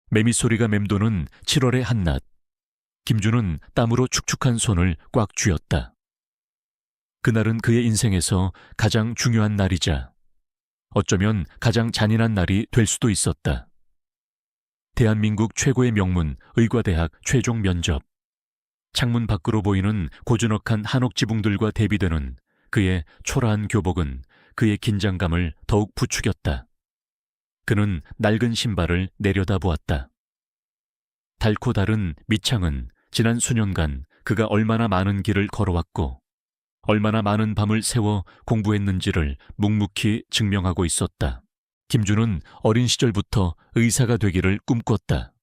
매미소리가 맴도는 7월의 한낮, 김주는 땀으로 축축한 손을 꽉 쥐었다. 그날은 그의 인생에서 가장 중요한 날이자 어쩌면 가장 잔인한 날이 될 수도 있었다. 대한민국 최고의 명문 의과대학 최종 면접. 창문 밖으로 보이는 고즈넉한 한옥 지붕들과 대비되는 그의 초라한 교복은 그의 긴장감을 더욱 부추겼다. 그는 낡은 신발을 내려다보았다. 닳고 다른 밑창은 지난 수년간 그가 얼마나 많은 길을 걸어왔고 얼마나 많은 밤을 새워 공부했는지를 묵묵히 증명하고 있었다. 김주는 어린 시절부터 의사가 되기를 꿈꿨다.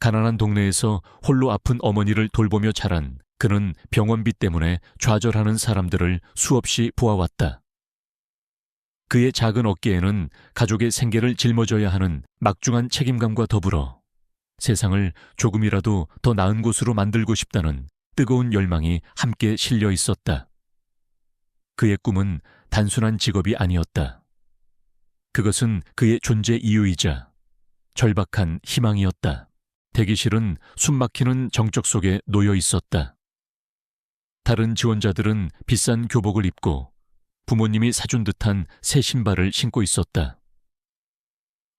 가난한 동네에서 홀로 아픈 어머니를 돌보며 자란 그는 병원비 때문에 좌절하는 사람들을 수없이 보아왔다. 그의 작은 어깨에는 가족의 생계를 짊어져야 하는 막중한 책임감과 더불어 세상을 조금이라도 더 나은 곳으로 만들고 싶다는 뜨거운 열망이 함께 실려 있었다. 그의 꿈은 단순한 직업이 아니었다. 그것은 그의 존재 이유이자 절박한 희망이었다. 대기실은 숨막히는 정적 속에 놓여 있었다. 다른 지원자들은 비싼 교복을 입고 부모님이 사준 듯한 새 신발을 신고 있었다.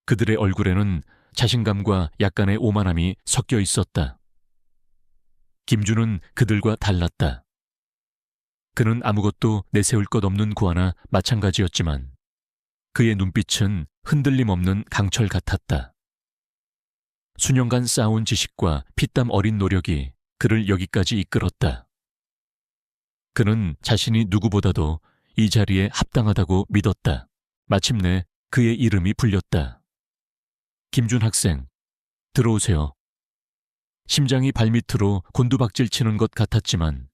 그들의 얼굴에는 자신감과 약간의 오만함이 섞여 있었다. 김주는 그들과 달랐다. 그는 아무것도 내세울 것 없는 구하나 마찬가지였지만 그의 눈빛은 흔들림 없는 강철 같았다. 수년간 쌓아온 지식과 피땀 어린 노력이 그를 여기까지 이끌었다. 그는 자신이 누구보다도 이 자리에 합당하다고 믿었다. 마침내 그의 이름이 불렸다. 김준 학생, 들어오세요. 심장이 발밑으로 곤두박질 치는 것 같았지만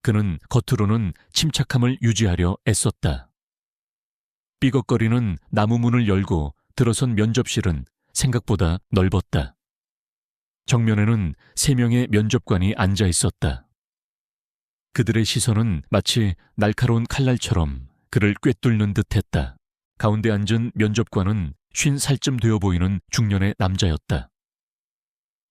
그는 겉으로는 침착함을 유지하려 애썼다. 삐걱거리는 나무 문을 열고 들어선 면접실은 생각보다 넓었다. 정면에는 3명의 면접관이 앉아 있었다. 그들의 시선은 마치 날카로운 칼날처럼 그를 꿰뚫는 듯했다. 가운데 앉은 면접관은 50살쯤 되어 보이는 중년의 남자였다.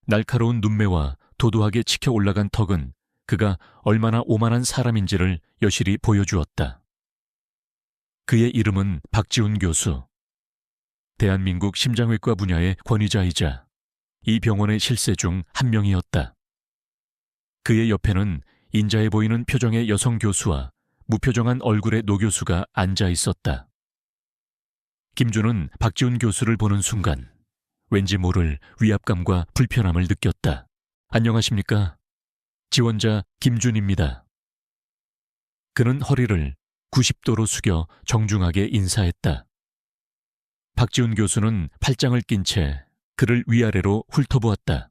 날카로운 눈매와 도도하게 치켜 올라간 턱은 그가 얼마나 오만한 사람인지를 여실히 보여주었다. 그의 이름은 박지훈 교수. 대한민국 심장외과 분야의 권위자이자 이 병원의 실세 중 한 명이었다. 그의 옆에는 인자해 보이는 표정의 여성 교수와 무표정한 얼굴의 노 교수가 앉아 있었다. 김주는 박지훈 교수를 보는 순간 왠지 모를 위압감과 불편함을 느꼈다. 안녕하십니까? 지원자 김준입니다. 그는 허리를 90도로 숙여 정중하게 인사했다. 박지훈 교수는 팔짱을 낀 채 그를 위아래로 훑어보았다.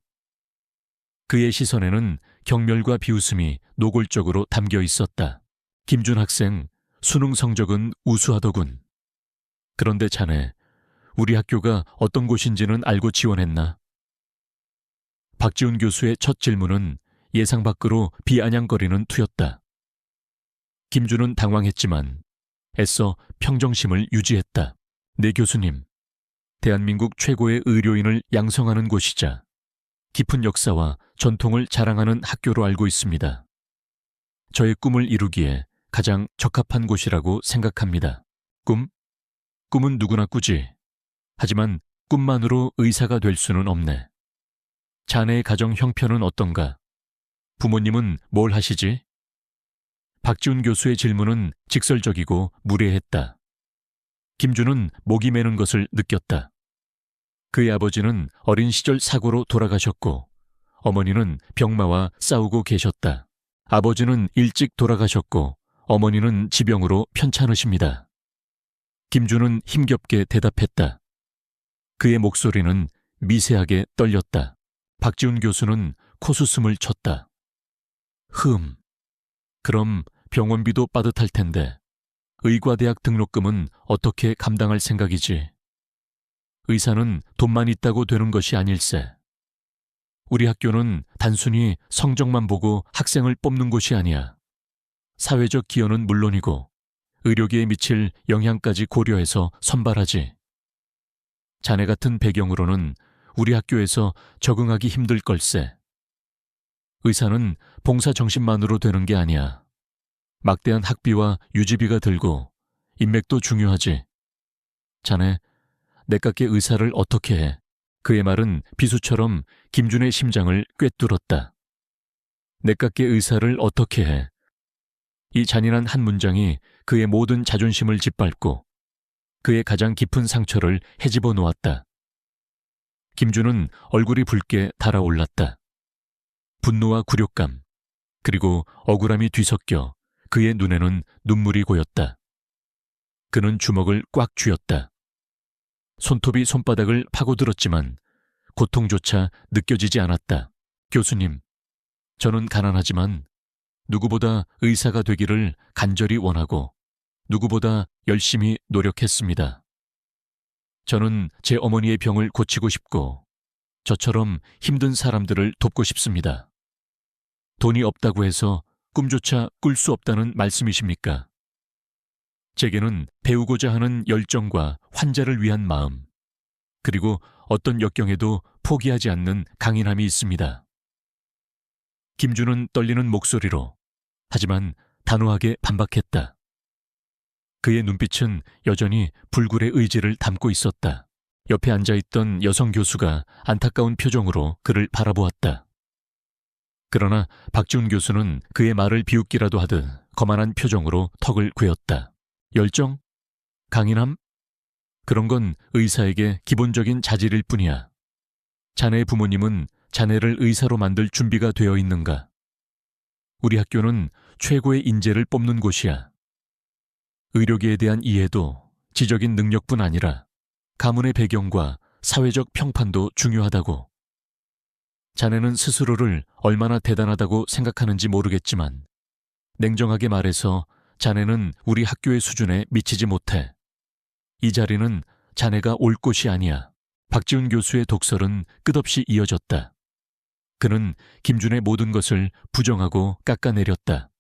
그의 시선에는 경멸과 비웃음이 노골적으로 담겨 있었다. 김준 학생, 수능 성적은 우수하더군. 그런데 자네, 우리 학교가 어떤 곳인지는 알고 지원했나? 박지훈 교수의 첫 질문은 예상 밖으로 비아냥거리는 투였다. 김준은 당황했지만 애써 평정심을 유지했다. 네 교수님, 대한민국 최고의 의료인을 양성하는 곳이자 깊은 역사와 전통을 자랑하는 학교로 알고 있습니다. 저의 꿈을 이루기에 가장 적합한 곳이라고 생각합니다. 꿈은 누구나 꾸지. 하지만 꿈만으로 의사가 될 수는 없네. 자네의 가정 형편은 어떤가? 부모님은 뭘 하시지? 박지훈 교수의 질문은 직설적이고 무례했다. 김준은 목이 메는 것을 느꼈다. 그의 아버지는 어린 시절 사고로 돌아가셨고 어머니는 병마와 싸우고 계셨다. 아버지는 일찍 돌아가셨고 어머니는 지병으로 편찮으십니다. 김준은 힘겹게 대답했다. 그의 목소리는 미세하게 떨렸다. 박지훈 교수는 코수음을 쳤다. 그럼 병원비도 빠듯할 텐데 의과대학 등록금은 어떻게 감당할 생각이지? 의사는 돈만 있다고 되는 것이 아닐세. 우리 학교는 단순히 성적만 보고 학생을 뽑는 곳이 아니야. 사회적 기여는 물론이고 의료계에 미칠 영향까지 고려해서 선발하지. 자네 같은 배경으로는 우리 학교에서 적응하기 힘들 걸세. 의사는 봉사 정신만으로 되는 게 아니야. 막대한 학비와 유지비가 들고 인맥도 중요하지. 자네, 내깎게 의사를 어떻게 해? 그의 말은 비수처럼 김준의 심장을 꿰뚫었다. 내깎게 의사를 어떻게 해? 이 잔인한 한 문장이 그의 모든 자존심을 짓밟고 그의 가장 깊은 상처를 헤집어 놓았다. 김준은 얼굴이 붉게 달아올랐다. 분노와 굴욕감, 그리고 억울함이 뒤섞여 그의 눈에는 눈물이 고였다. 그는 주먹을 꽉 쥐었다. 손톱이 손바닥을 파고들었지만 고통조차 느껴지지 않았다. 교수님, 저는 가난하지만 누구보다 의사가 되기를 간절히 원하고 누구보다 열심히 노력했습니다. 저는 제 어머니의 병을 고치고 싶고 저처럼 힘든 사람들을 돕고 싶습니다. 돈이 없다고 해서 꿈조차 꿀 수 없다는 말씀이십니까? 제게는 배우고자 하는 열정과 환자를 위한 마음, 그리고 어떤 역경에도 포기하지 않는 강인함이 있습니다. 김준은 떨리는 목소리로, 하지만 단호하게 반박했다. 그의 눈빛은 여전히 불굴의 의지를 담고 있었다. 옆에 앉아있던 여성 교수가 안타까운 표정으로 그를 바라보았다. 그러나 박지훈 교수는 그의 말을 비웃기라도 하듯 거만한 표정으로 턱을 꿰었다. 열정? 강인함? 그런 건 의사에게 기본적인 자질일 뿐이야. 자네의 부모님은 자네를 의사로 만들 준비가 되어 있는가? 우리 학교는 최고의 인재를 뽑는 곳이야. 의료계에 대한 이해도 지적인 능력뿐 아니라 가문의 배경과 사회적 평판도 중요하다고. 자네는 스스로를 얼마나 대단하다고 생각하는지 모르겠지만 냉정하게 말해서 자네는 우리 학교의 수준에 미치지 못해. 이 자리는 자네가 올 곳이 아니야. 박지훈 교수의 독설은 끝없이 이어졌다. 그는 김준의 모든 것을 부정하고 깎아내렸다.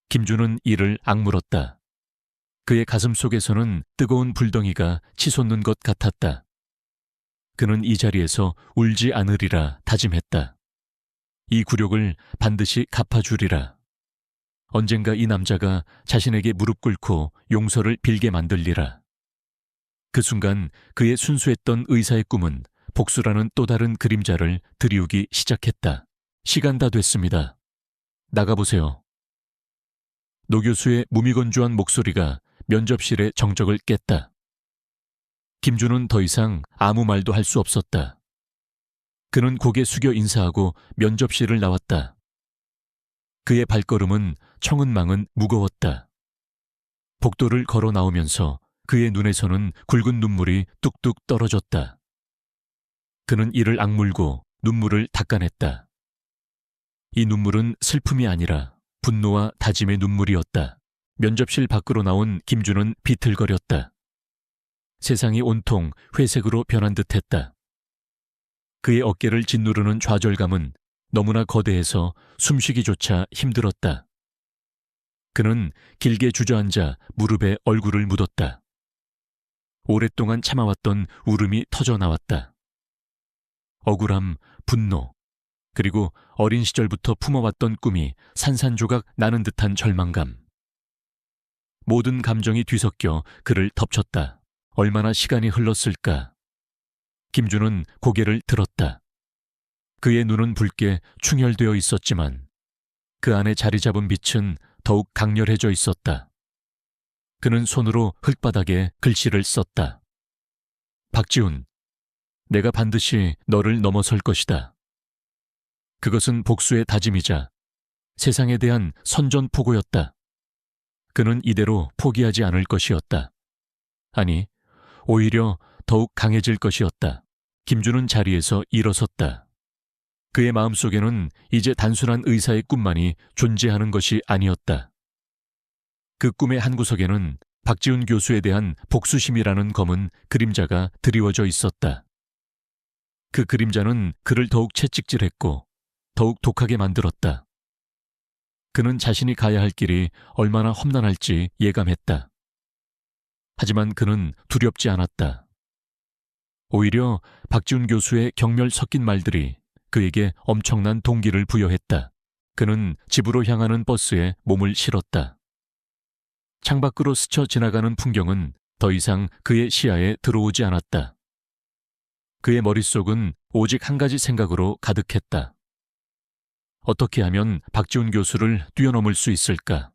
김준은 이를 악물었다. 그의 가슴 속에서는 뜨거운 불덩이가 치솟는 것 같았다. 그는 이 자리에서 울지 않으리라 다짐했다. 이 굴욕을 반드시 갚아주리라. 언젠가 이 남자가 자신에게 무릎 꿇고 용서를 빌게 만들리라. 그 순간 그의 순수했던 의사의 꿈은 복수라는 또 다른 그림자를 드리우기 시작했다. 시간 다 됐습니다. 나가보세요. 노 교수의 무미건조한 목소리가 면접실의 정적을 깼다. 김준은 더 이상 아무 말도 할 수 없었다. 그는 고개 숙여 인사하고 면접실을 나왔다. 그의 발걸음은 청은망은 무거웠다. 복도를 걸어 나오면서 그의 눈에서는 굵은 눈물이 뚝뚝 떨어졌다. 그는 이를 악물고 눈물을 닦아냈다. 이 눈물은 슬픔이 아니라 분노와 다짐의 눈물이었다. 면접실 밖으로 나온 김준은 비틀거렸다. 세상이 온통 회색으로 변한 듯했다. 그의 어깨를 짓누르는 좌절감은 너무나 거대해서 숨쉬기조차 힘들었다. 그는 길게 주저앉아 무릎에 얼굴을 묻었다. 오랫동안 참아왔던 울음이 터져나왔다. 억울함, 분노, 그리고 어린 시절부터 품어왔던 꿈이 산산조각 나는 듯한 절망감. 모든 감정이 뒤섞여 그를 덮쳤다. 얼마나 시간이 흘렀을까? 김준은 고개를 들었다. 그의 눈은 붉게 충혈되어 있었지만 그 안에 자리 잡은 빛은 더욱 강렬해져 있었다. 그는 손으로 흙바닥에 글씨를 썼다. 박지훈, 내가 반드시 너를 넘어설 것이다. 그것은 복수의 다짐이자 세상에 대한 선전포고였다. 그는 이대로 포기하지 않을 것이었다. 아니, 오히려 더욱 강해질 것이었다. 김준은 자리에서 일어섰다. 그의 마음속에는 이제 단순한 의사의 꿈만이 존재하는 것이 아니었다. 그 꿈의 한구석에는 박지훈 교수에 대한 복수심이라는 검은 그림자가 드리워져 있었다. 그 그림자는 그를 더욱 채찍질했고 더욱 독하게 만들었다. 그는 자신이 가야 할 길이 얼마나 험난할지 예감했다. 하지만 그는 두렵지 않았다. 오히려 박지훈 교수의 경멸 섞인 말들이 그에게 엄청난 동기를 부여했다. 그는 집으로 향하는 버스에 몸을 실었다. 창밖으로 스쳐 지나가는 풍경은 더 이상 그의 시야에 들어오지 않았다. 그의 머릿속은 오직 한 가지 생각으로 가득했다. 어떻게 하면 박지훈 교수를 뛰어넘을 수 있을까?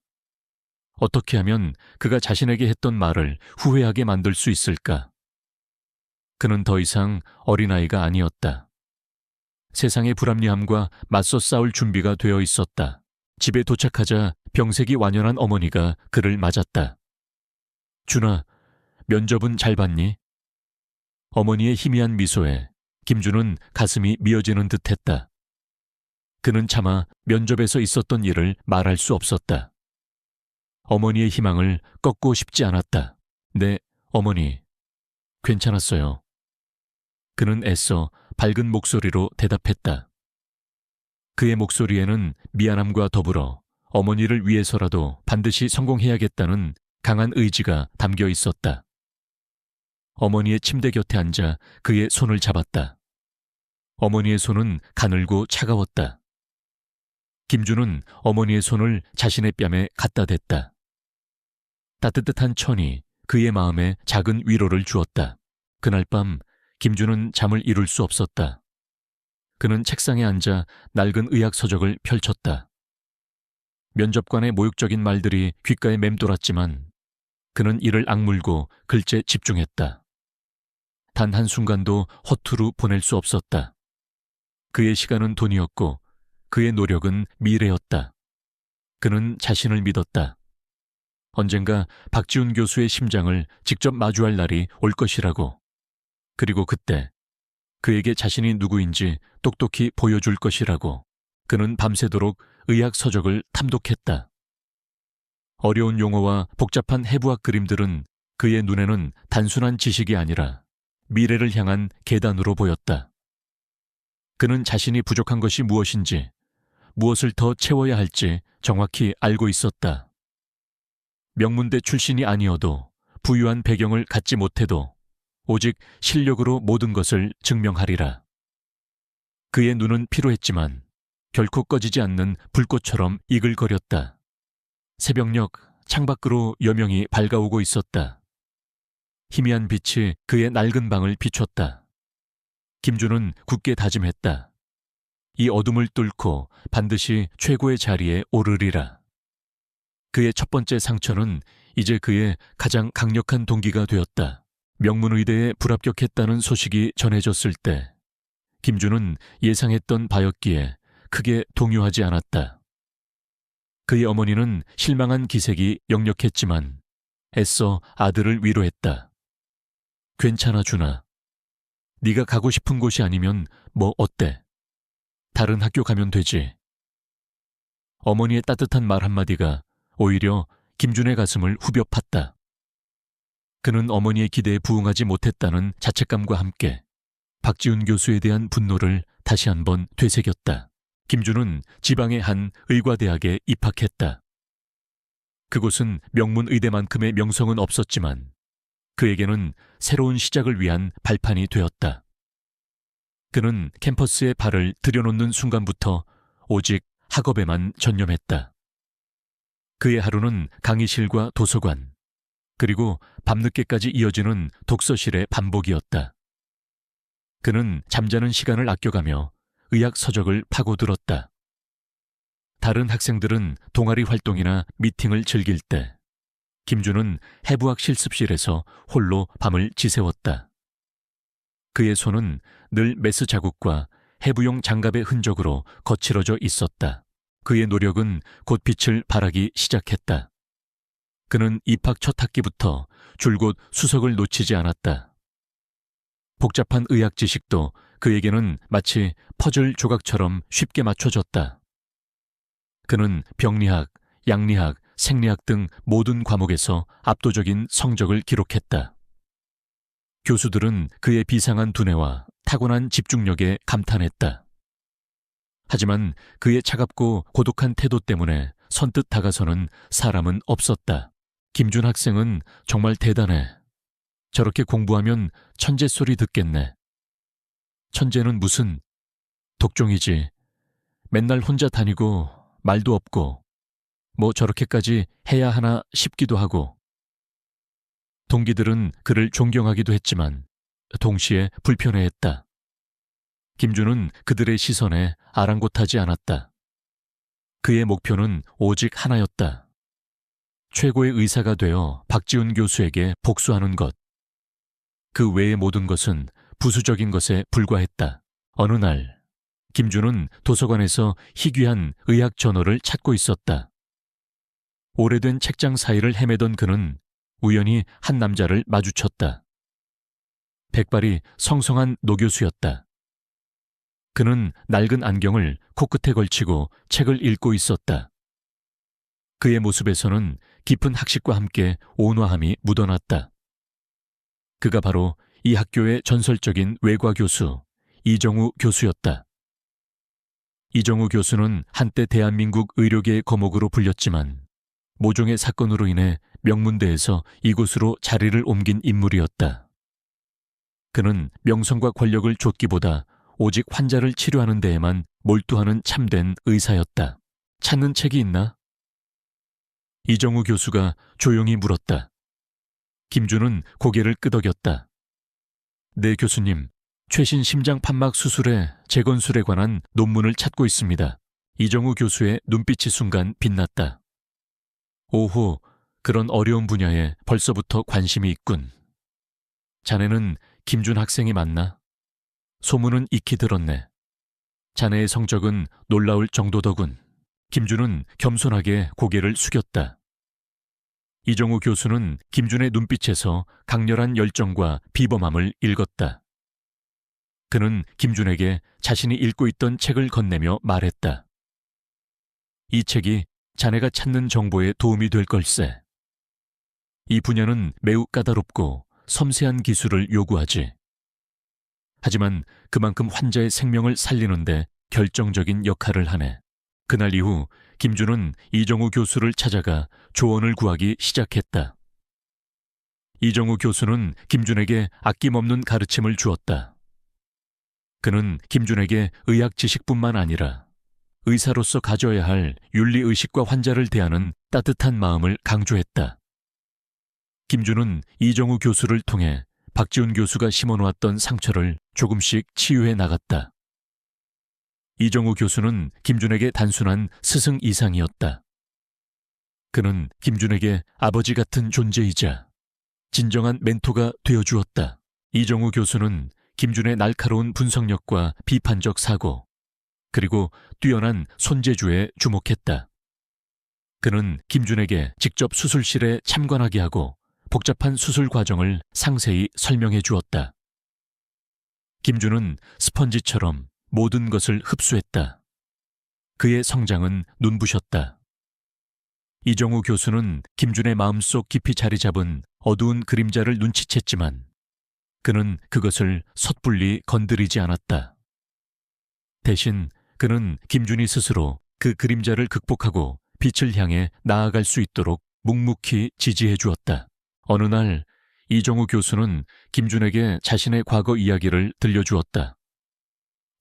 어떻게 하면 그가 자신에게 했던 말을 후회하게 만들 수 있을까? 그는 더 이상 어린아이가 아니었다. 세상의 불합리함과 맞서 싸울 준비가 되어 있었다. 집에 도착하자 병색이 완연한 어머니가 그를 맞았다. 준아, 면접은 잘 봤니? 어머니의 희미한 미소에 김준은 가슴이 미어지는 듯했다. 그는 차마 면접에서 있었던 일을 말할 수 없었다. 어머니의 희망을 꺾고 싶지 않았다. 네, 어머니. 괜찮았어요. 그는 애써 밝은 목소리로 대답했다. 그의 목소리에는 미안함과 더불어 어머니를 위해서라도 반드시 성공해야겠다는 강한 의지가 담겨 있었다. 어머니의 침대 곁에 앉아 그의 손을 잡았다. 어머니의 손은 가늘고 차가웠다. 김준은 어머니의 손을 자신의 뺨에 갖다 댔다. 따뜻한 천이 그의 마음에 작은 위로를 주었다. 그날 밤 김준은 잠을 이룰 수 없었다. 그는 책상에 앉아 낡은 의학 서적을 펼쳤다. 면접관의 모욕적인 말들이 귓가에 맴돌았지만 그는 이를 악물고 글째 집중했다. 단 한순간도 허투루 보낼 수 없었다. 그의 시간은 돈이었고 그의 노력은 미래였다. 그는 자신을 믿었다. 언젠가 박지훈 교수의 심장을 직접 마주할 날이 올 것이라고. 그리고 그때 그에게 자신이 누구인지 똑똑히 보여줄 것이라고. 그는 밤새도록 의학 서적을 탐독했다. 어려운 용어와 복잡한 해부학 그림들은 그의 눈에는 단순한 지식이 아니라 미래를 향한 계단으로 보였다. 그는 자신이 부족한 것이 무엇인지, 무엇을 더 채워야 할지 정확히 알고 있었다. 명문대 출신이 아니어도 부유한 배경을 갖지 못해도 오직 실력으로 모든 것을 증명하리라. 그의 눈은 피로했지만 결코 꺼지지 않는 불꽃처럼 이글거렸다. 새벽녘 창밖으로 여명이 밝아오고 있었다. 희미한 빛이 그의 낡은 방을 비췄다. 김준은 굳게 다짐했다. 이 어둠을 뚫고 반드시 최고의 자리에 오르리라. 그의 첫 번째 상처는 이제 그의 가장 강력한 동기가 되었다. 명문의대에 불합격했다는 소식이 전해졌을 때 김준은 예상했던 바였기에 크게 동요하지 않았다. 그의 어머니는 실망한 기색이 역력했지만 애써 아들을 위로했다. 괜찮아, 준아. 네가 가고 싶은 곳이 아니면 뭐 어때? 다른 학교 가면 되지. 어머니의 따뜻한 말 한마디가 오히려 김준의 가슴을 후벼 팠다. 그는 어머니의 기대에 부응하지 못했다는 자책감과 함께 박지훈 교수에 대한 분노를 다시 한번 되새겼다. 김준은 지방의 한 의과대학에 입학했다. 그곳은 명문의대만큼의 명성은 없었지만 그에게는 새로운 시작을 위한 발판이 되었다. 그는 캠퍼스에 발을 들여놓는 순간부터 오직 학업에만 전념했다. 그의 하루는 강의실과 도서관, 그리고 밤늦게까지 이어지는 독서실의 반복이었다. 그는 잠자는 시간을 아껴가며 의학 서적을 파고들었다. 다른 학생들은 동아리 활동이나 미팅을 즐길 때 김준은 해부학 실습실에서 홀로 밤을 지새웠다. 그의 손은 늘 메스 자국과 해부용 장갑의 흔적으로 거칠어져 있었다. 그의 노력은 곧 빛을 발하기 시작했다. 그는 입학 첫 학기부터 줄곧 수석을 놓치지 않았다. 복잡한 의학 지식도 그에게는 마치 퍼즐 조각처럼 쉽게 맞춰졌다. 그는 병리학, 양리학, 생리학 등 모든 과목에서 압도적인 성적을 기록했다. 교수들은 그의 비상한 두뇌와 타고난 집중력에 감탄했다. 하지만 그의 차갑고 고독한 태도 때문에 선뜻 다가서는 사람은 없었다. 김준 학생은 정말 대단해. 저렇게 공부하면 천재 소리 듣겠네. 천재는 무슨 독종이지. 맨날 혼자 다니고 말도 없고 뭐 저렇게까지 해야 하나 싶기도 하고. 동기들은 그를 존경하기도 했지만 동시에 불편해했다. 김주는 그들의 시선에 아랑곳하지 않았다. 그의 목표는 오직 하나였다. 최고의 의사가 되어 박지훈 교수에게 복수하는 것. 그 외의 모든 것은 부수적인 것에 불과했다. 어느 날 김주는 도서관에서 희귀한 의학 저널을 찾고 있었다. 오래된 책장 사이를 헤매던 그는 우연히 한 남자를 마주쳤다. 백발이 성성한 노 교수였다. 그는 낡은 안경을 코끝에 걸치고 책을 읽고 있었다. 그의 모습에서는 깊은 학식과 함께 온화함이 묻어났다. 그가 바로 이 학교의 전설적인 외과 교수 이정우 교수였다. 이정우 교수는 한때 대한민국 의료계의 거목으로 불렸지만 모종의 사건으로 인해 명문대에서 이곳으로 자리를 옮긴 인물이었다. 그는 명성과 권력을 좇기보다 오직 환자를 치료하는 데에만 몰두하는 참된 의사였다. 찾는 책이 있나? 이정우 교수가 조용히 물었다. 김주는 고개를 끄덕였다. 네, 교수님. 최신 심장 판막 수술의 재건술에 관한 논문을 찾고 있습니다. 이정우 교수의 눈빛이 순간 빛났다. 오호, 그런 어려운 분야에 벌써부터 관심이 있군. 자네는 김준 학생이 맞나? 소문은 익히 들었네. 자네의 성적은 놀라울 정도더군. 김준은 겸손하게 고개를 숙였다. 이정우 교수는 김준의 눈빛에서 강렬한 열정과 비범함을 읽었다. 그는 김준에게 자신이 읽고 있던 책을 건네며 말했다. 이 책이 자네가 찾는 정보에 도움이 될 걸세. 이 분야는 매우 까다롭고 섬세한 기술을 요구하지. 하지만 그만큼 환자의 생명을 살리는데 결정적인 역할을 하네. 그날 이후 김준은 이정우 교수를 찾아가 조언을 구하기 시작했다. 이정우 교수는 김준에게 아낌없는 가르침을 주었다. 그는 김준에게 의학 지식뿐만 아니라 의사로서 가져야 할 윤리의식과 환자를 대하는 따뜻한 마음을 강조했다. 김준은 이정우 교수를 통해 박지훈 교수가 심어놓았던 상처를 조금씩 치유해 나갔다. 이정우 교수는 김준에게 단순한 스승 이상이었다. 그는 김준에게 아버지 같은 존재이자 진정한 멘토가 되어주었다. 이정우 교수는 김준의 날카로운 분석력과 비판적 사고, 그리고 뛰어난 손재주에 주목했다. 그는 김준에게 직접 수술실에 참관하게 하고 복잡한 수술 과정을 상세히 설명해 주었다. 김준은 스펀지처럼 모든 것을 흡수했다. 그의 성장은 눈부셨다. 이정우 교수는 김준의 마음속 깊이 자리 잡은 어두운 그림자를 눈치챘지만 그는 그것을 섣불리 건드리지 않았다. 대신 그는 김준이 스스로 그 그림자를 극복하고 빛을 향해 나아갈 수 있도록 묵묵히 지지해 주었다. 어느 날 이정우 교수는 김준에게 자신의 과거 이야기를 들려주었다.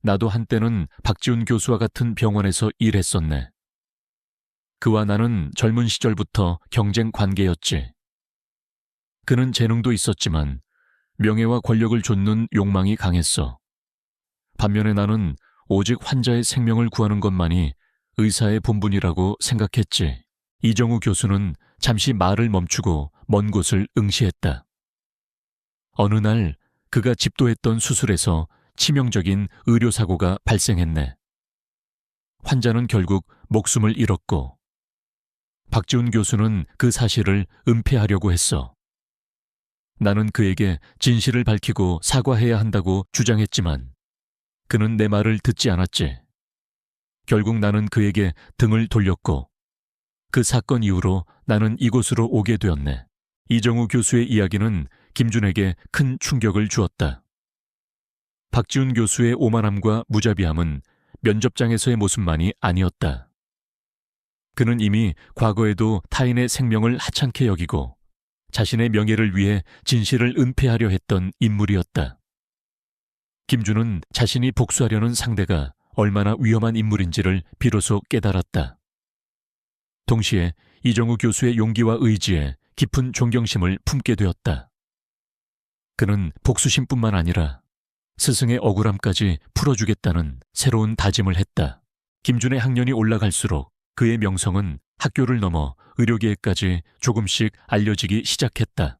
나도 한때는 박지훈 교수와 같은 병원에서 일했었네. 그와 나는 젊은 시절부터 경쟁 관계였지. 그는 재능도 있었지만 명예와 권력을 좇는 욕망이 강했어. 반면에 나는 오직 환자의 생명을 구하는 것만이 의사의 본분이라고 생각했지. 이정우 교수는 잠시 말을 멈추고 먼 곳을 응시했다. 어느 날 그가 집도했던 수술에서 치명적인 의료사고가 발생했네. 환자는 결국 목숨을 잃었고 박지훈 교수는 그 사실을 은폐하려고 했어. 나는 그에게 진실을 밝히고 사과해야 한다고 주장했지만 그는 내 말을 듣지 않았지. 결국 나는 그에게 등을 돌렸고 그 사건 이후로 나는 이곳으로 오게 되었네. 이정우 교수의 이야기는 김준에게 큰 충격을 주었다. 박지훈 교수의 오만함과 무자비함은 면접장에서의 모습만이 아니었다. 그는 이미 과거에도 타인의 생명을 하찮게 여기고 자신의 명예를 위해 진실을 은폐하려 했던 인물이었다. 김준은 자신이 복수하려는 상대가 얼마나 위험한 인물인지를 비로소 깨달았다. 동시에 이정우 교수의 용기와 의지에 깊은 존경심을 품게 되었다. 그는 복수심뿐만 아니라 스승의 억울함까지 풀어주겠다는 새로운 다짐을 했다. 김준의 학년이 올라갈수록 그의 명성은 학교를 넘어 의료계에까지 조금씩 알려지기 시작했다.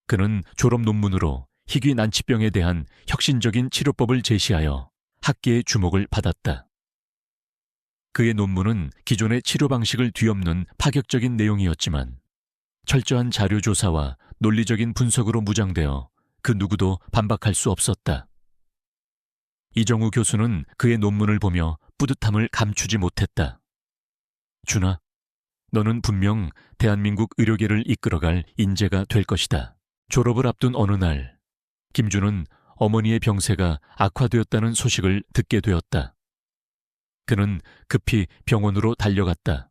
그는 졸업 논문으로 희귀 난치병에 대한 혁신적인 치료법을 제시하여 학계의 주목을 받았다. 그의 논문은 기존의 치료 방식을 뒤엎는 파격적인 내용이었지만 철저한 자료 조사와 논리적인 분석으로 무장되어 그 누구도 반박할 수 없었다. 이정우 교수는 그의 논문을 보며 뿌듯함을 감추지 못했다. 준아, 너는 분명 대한민국 의료계를 이끌어갈 인재가 될 것이다. 졸업을 앞둔 어느 날, 김준은 어머니의 병세가 악화되었다는 소식을 듣게 되었다. 그는 급히 병원으로 달려갔다.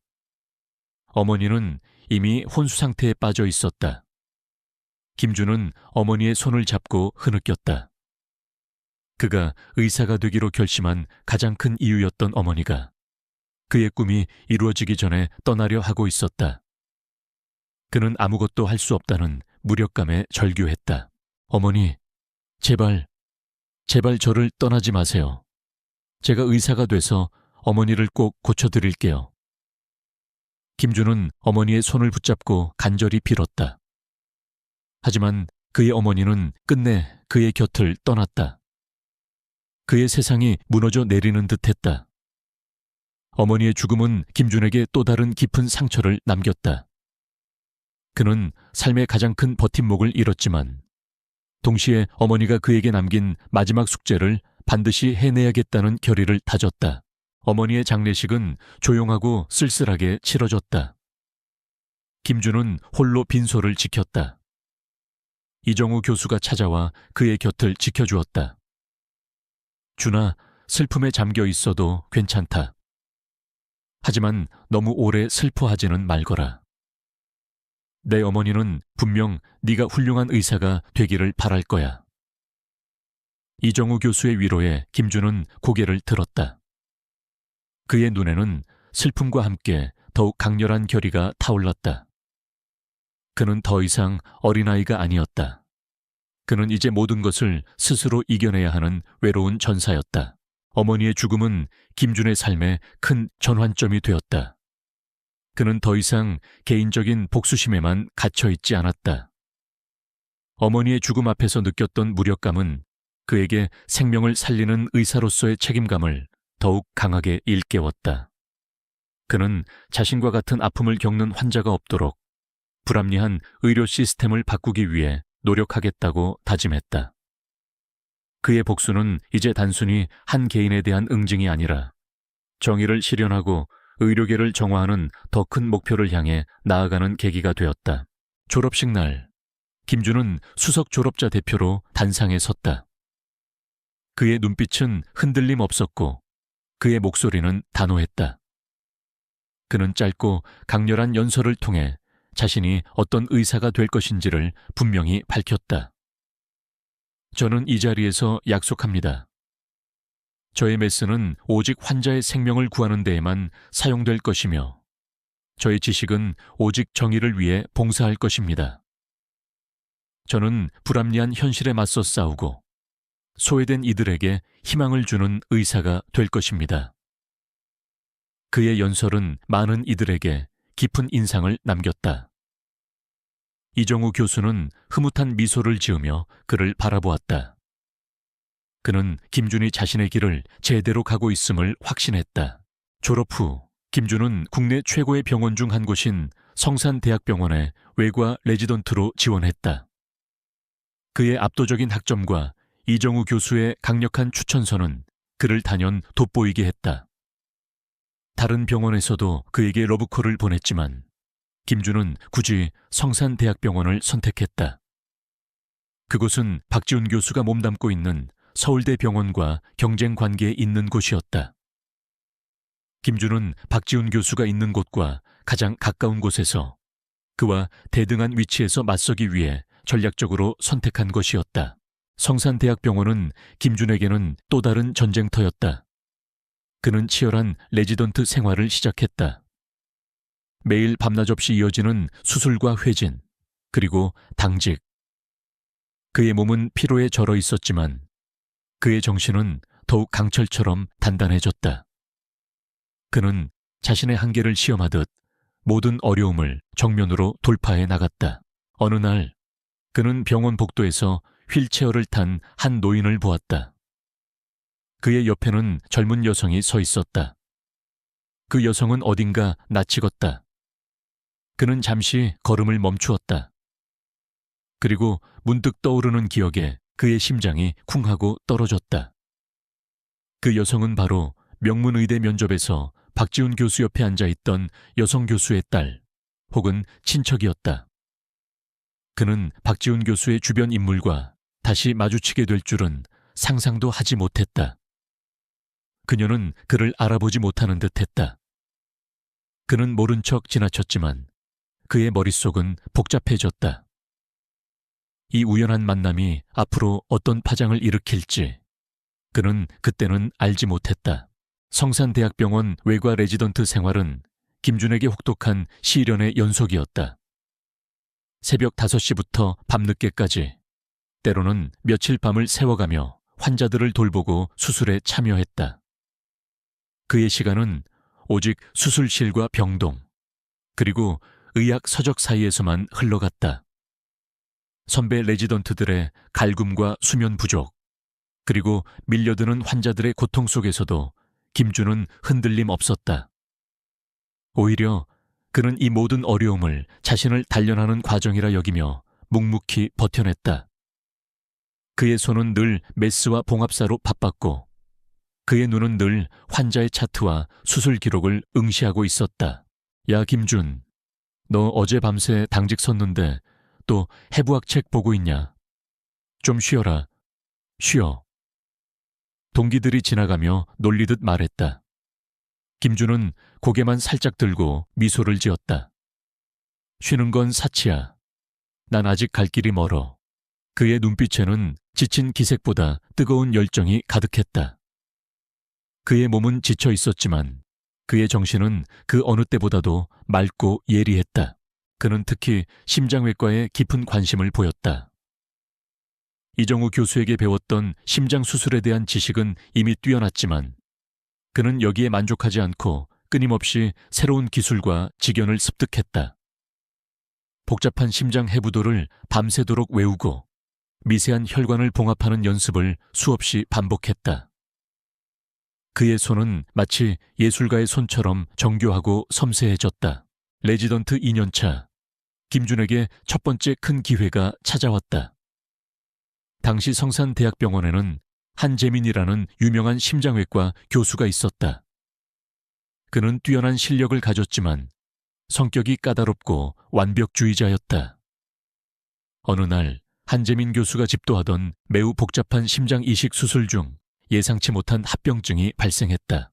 어머니는 이미 혼수 상태에 빠져 있었다. 김준은 어머니의 손을 잡고 흐느꼈다. 그가 의사가 되기로 결심한 가장 큰 이유였던 어머니가 그의 꿈이 이루어지기 전에 떠나려 하고 있었다. 그는 아무것도 할 수 없다는 무력감에 절규했다. 어머니, 제발 저를 떠나지 마세요. 제가 의사가 돼서 어머니를 꼭 고쳐드릴게요. 김준은 어머니의 손을 붙잡고 간절히 빌었다. 하지만 그의 어머니는 끝내 그의 곁을 떠났다. 그의 세상이 무너져 내리는 듯했다. 어머니의 죽음은 김준에게 또 다른 깊은 상처를 남겼다. 그는 삶의 가장 큰 버팀목을 잃었지만 동시에 어머니가 그에게 남긴 마지막 숙제를 반드시 해내야겠다는 결의를 다졌다. 어머니의 장례식은 조용하고 쓸쓸하게 치러졌다. 김준은 홀로 빈소를 지켰다. 이정우 교수가 찾아와 그의 곁을 지켜주었다. 준아, 슬픔에 잠겨 있어도 괜찮다. 하지만 너무 오래 슬퍼하지는 말거라. 내 어머니는 분명 네가 훌륭한 의사가 되기를 바랄 거야. 이정우 교수의 위로에 김준은 고개를 들었다. 그의 눈에는 슬픔과 함께 더욱 강렬한 결의가 타올랐다. 그는 더 이상 어린아이가 아니었다. 그는 이제 모든 것을 스스로 이겨내야 하는 외로운 전사였다. 어머니의 죽음은 김준의 삶에 큰 전환점이 되었다. 그는 더 이상 개인적인 복수심에만 갇혀있지 않았다. 어머니의 죽음 앞에서 느꼈던 무력감은 그에게 생명을 살리는 의사로서의 책임감을 더욱 강하게 일깨웠다. 그는 자신과 같은 아픔을 겪는 환자가 없도록 불합리한 의료 시스템을 바꾸기 위해 노력하겠다고 다짐했다. 그의 복수는 이제 단순히 한 개인에 대한 응징이 아니라 정의를 실현하고 의료계를 정화하는 더 큰 목표를 향해 나아가는 계기가 되었다. 졸업식 날, 김준은 수석 졸업자 대표로 단상에 섰다. 그의 눈빛은 흔들림 없었고 그의 목소리는 단호했다. 그는 짧고 강렬한 연설을 통해 자신이 어떤 의사가 될 것인지를 분명히 밝혔다. 저는 이 자리에서 약속합니다. 저의 메스는 오직 환자의 생명을 구하는 데에만 사용될 것이며 저의 지식은 오직 정의를 위해 봉사할 것입니다. 저는 불합리한 현실에 맞서 싸우고 소외된 이들에게 희망을 주는 의사가 될 것입니다. 그의 연설은 많은 이들에게 깊은 인상을 남겼다. 이정우 교수는 흐뭇한 미소를 지으며 그를 바라보았다. 그는 김준이 자신의 길을 제대로 가고 있음을 확신했다. 졸업 후 김준은 국내 최고의 병원 중 한 곳인 성산대학병원에 외과 레지던트로 지원했다. 그의 압도적인 학점과 이정우 교수의 강력한 추천서는 그를 단연 돋보이게 했다. 다른 병원에서도 그에게 러브콜을 보냈지만 김준은 굳이 성산대학병원을 선택했다. 그곳은 박지훈 교수가 몸담고 있는 서울대병원과 경쟁 관계에 있는 곳이었다. 김준은 박지훈 교수가 있는 곳과 가장 가까운 곳에서 그와 대등한 위치에서 맞서기 위해 전략적으로 선택한 것이었다. 성산대학병원은 김준에게는 또 다른 전쟁터였다. 그는 치열한 레지던트 생활을 시작했다. 매일 밤낮 없이 이어지는 수술과 회진, 그리고 당직. 그의 몸은 피로에 절어 있었지만 그의 정신은 더욱 강철처럼 단단해졌다. 그는 자신의 한계를 시험하듯 모든 어려움을 정면으로 돌파해 나갔다. 어느 날 그는 병원 복도에서 휠체어를 탄 한 노인을 보았다. 그의 옆에는 젊은 여성이 서 있었다. 그 여성은 어딘가 낯익었다. 그는 잠시 걸음을 멈추었다. 그리고 문득 떠오르는 기억에 그의 심장이 쿵 하고 떨어졌다. 그 여성은 바로 명문의대 면접에서 박지훈 교수 옆에 앉아있던 여성 교수의 딸, 혹은 친척이었다. 그는 박지훈 교수의 주변 인물과 다시 마주치게 될 줄은 상상도 하지 못했다. 그녀는 그를 알아보지 못하는 듯했다. 그는 모른 척 지나쳤지만 그의 머릿속은 복잡해졌다. 이 우연한 만남이 앞으로 어떤 파장을 일으킬지 그는 그때는 알지 못했다. 성산대학병원 외과 레지던트 생활은 김준에게 혹독한 시련의 연속이었다. 새벽 5시부터 밤늦게까지, 때로는 며칠 밤을 새워가며 환자들을 돌보고 수술에 참여했다. 그의 시간은 오직 수술실과 병동, 그리고 의학 서적 사이에서만 흘러갔다. 선배 레지던트들의 갈굼과 수면 부족, 그리고 밀려드는 환자들의 고통 속에서도 김준은 흔들림 없었다. 오히려 그는 이 모든 어려움을 자신을 단련하는 과정이라 여기며 묵묵히 버텨냈다. 그의 손은 늘 메스와 봉합사로 바빴고 그의 눈은 늘 환자의 차트와 수술 기록을 응시하고 있었다. 야, 김준, 너 어제 밤새 당직 섰는데 또 해부학 책 보고 있냐? 좀 쉬어라. 쉬어. 동기들이 지나가며 놀리듯 말했다. 김준은 고개만 살짝 들고 미소를 지었다. 쉬는 건 사치야. 난 아직 갈 길이 멀어. 그의 눈빛에는 지친 기색보다 뜨거운 열정이 가득했다. 그의 몸은 지쳐 있었지만 그의 정신은 그 어느 때보다도 맑고 예리했다. 그는 특히 심장외과에 깊은 관심을 보였다. 이정우 교수에게 배웠던 심장수술에 대한 지식은 이미 뛰어났지만 그는 여기에 만족하지 않고 끊임없이 새로운 기술과 지견을 습득했다. 복잡한 심장 해부도를 밤새도록 외우고 미세한 혈관을 봉합하는 연습을 수없이 반복했다. 그의 손은 마치 예술가의 손처럼 정교하고 섬세해졌다. 레지던트 2년차, 김준에게 첫 번째 큰 기회가 찾아왔다. 당시 성산대학병원에는 한재민이라는 유명한 심장외과 교수가 있었다. 그는 뛰어난 실력을 가졌지만 성격이 까다롭고 완벽주의자였다. 어느 날 한재민 교수가 집도하던 매우 복잡한 심장 이식 수술 중 예상치 못한 합병증이 발생했다.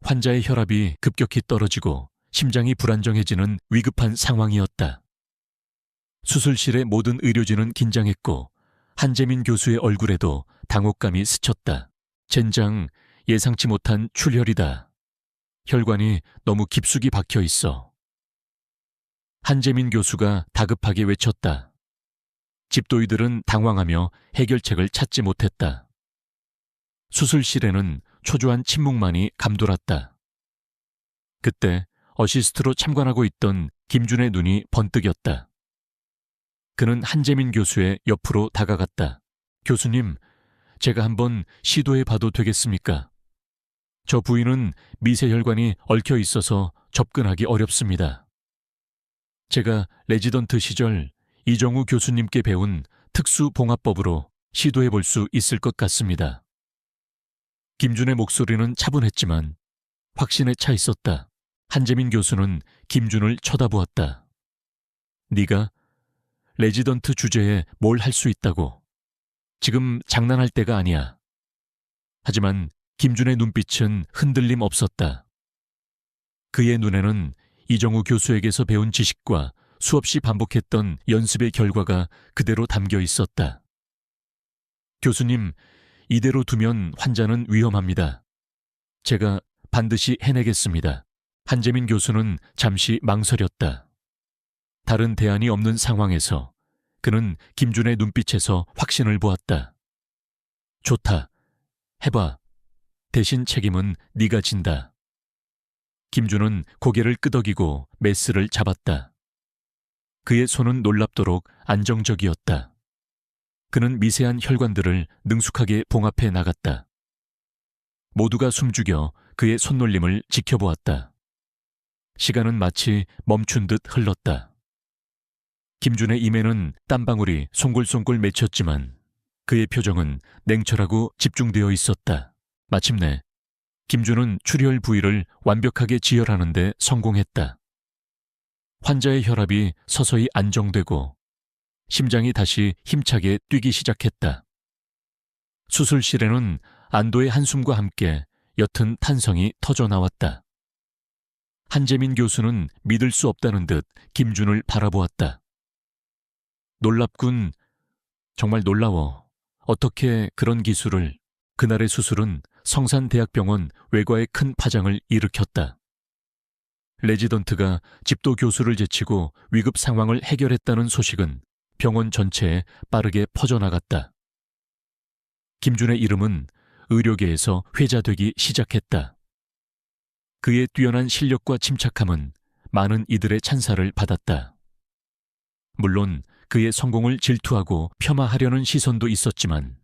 환자의 혈압이 급격히 떨어지고 심장이 불안정해지는 위급한 상황이었다. 수술실의 모든 의료진은 긴장했고 한재민 교수의 얼굴에도 당혹감이 스쳤다. 젠장, 예상치 못한 출혈이다. 혈관이 너무 깊숙이 박혀 있어. 한재민 교수가 다급하게 외쳤다. 집도의들은 당황하며 해결책을 찾지 못했다. 수술실에는 초조한 침묵만이 감돌았다. 그때 어시스트로 참관하고 있던 김준의 눈이 번뜩였다. 그는 한재민 교수의 옆으로 다가갔다. 교수님, 제가 한번 시도해 봐도 되겠습니까? 저 부위는 미세혈관이 얽혀 있어서 접근하기 어렵습니다. 제가 레지던트 시절 이정우 교수님께 배운 특수봉합법으로 시도해 볼 수 있을 것 같습니다. 김준의 목소리는 차분했지만 확신에 차 있었다. 한재민 교수는 김준을 쳐다보았다. 네가 레지던트 주제에 뭘 할 수 있다고. 지금 장난할 때가 아니야. 하지만 김준의 눈빛은 흔들림 없었다. 그의 눈에는 이정우 교수에게서 배운 지식과 수없이 반복했던 연습의 결과가 그대로 담겨 있었다. 교수님, 이대로 두면 환자는 위험합니다. 제가 반드시 해내겠습니다. 한재민 교수는 잠시 망설였다. 다른 대안이 없는 상황에서 그는 김준의 눈빛에서 확신을 보았다. 좋다. 해봐. 대신 책임은 네가 진다. 김준은 고개를 끄덕이고 메스를 잡았다. 그의 손은 놀랍도록 안정적이었다. 그는 미세한 혈관들을 능숙하게 봉합해 나갔다. 모두가 숨죽여 그의 손놀림을 지켜보았다. 시간은 마치 멈춘 듯 흘렀다. 김준의 임에는 땀방울이 송골송골 맺혔지만 그의 표정은 냉철하고 집중되어 있었다. 마침내 김준은 출혈 부위를 완벽하게 지혈하는 데 성공했다. 환자의 혈압이 서서히 안정되고 심장이 다시 힘차게 뛰기 시작했다. 수술실에는 안도의 한숨과 함께 옅은 탄성이 터져 나왔다. 한재민 교수는 믿을 수 없다는 듯 김준을 바라보았다. 놀랍군. 정말 놀라워. 어떻게 그런 기술을... 그날의 수술은 성산대학병원 외과에 큰 파장을 일으켰다. 레지던트가 집도 교수를 제치고 위급 상황을 해결했다는 소식은 병원 전체에 빠르게 퍼져나갔다. 김준의 이름은 의료계에서 회자되기 시작했다. 그의 뛰어난 실력과 침착함은 많은 이들의 찬사를 받았다. 물론 그의 성공을 질투하고 폄하하려는 시선도 있었지만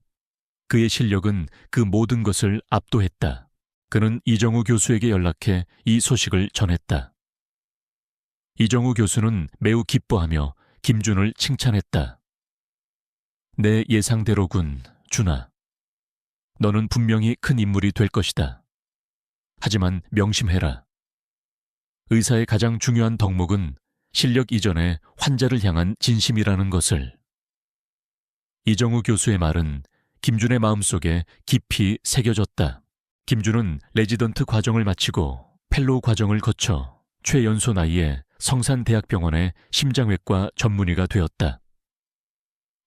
그의 실력은 그 모든 것을 압도했다. 그는 이정우 교수에게 연락해 이 소식을 전했다. 이정우 교수는 매우 기뻐하며 김준을 칭찬했다. 내 예상대로군, 준아. 너는 분명히 큰 인물이 될 것이다. 하지만 명심해라. 의사의 가장 중요한 덕목은 실력 이전에 환자를 향한 진심이라는 것을. 이정우 교수의 말은 김준의 마음속에 깊이 새겨졌다. 김준은 레지던트 과정을 마치고 펠로우 과정을 거쳐 최연소 나이에 성산대학병원의 심장외과 전문의가 되었다.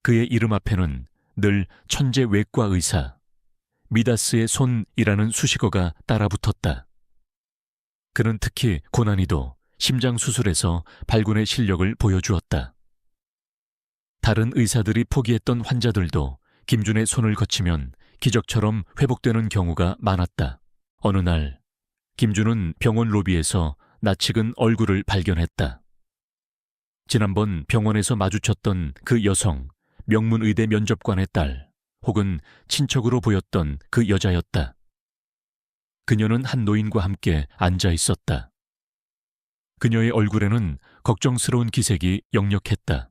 그의 이름 앞에는 늘 천재 외과 의사, 미다스의 손이라는 수식어가 따라붙었다. 그는 특히 고난이도 심장 수술에서 발군의 실력을 보여주었다. 다른 의사들이 포기했던 환자들도 김준의 손을 거치면 기적처럼 회복되는 경우가 많았다. 어느 날 김준은 병원 로비에서 낯익은 얼굴을 발견했다. 지난번 병원에서 마주쳤던 그 여성, 명문의대 면접관의 딸, 혹은 친척으로 보였던 그 여자였다. 그녀는 한 노인과 함께 앉아 있었다. 그녀의 얼굴에는 걱정스러운 기색이 역력했다.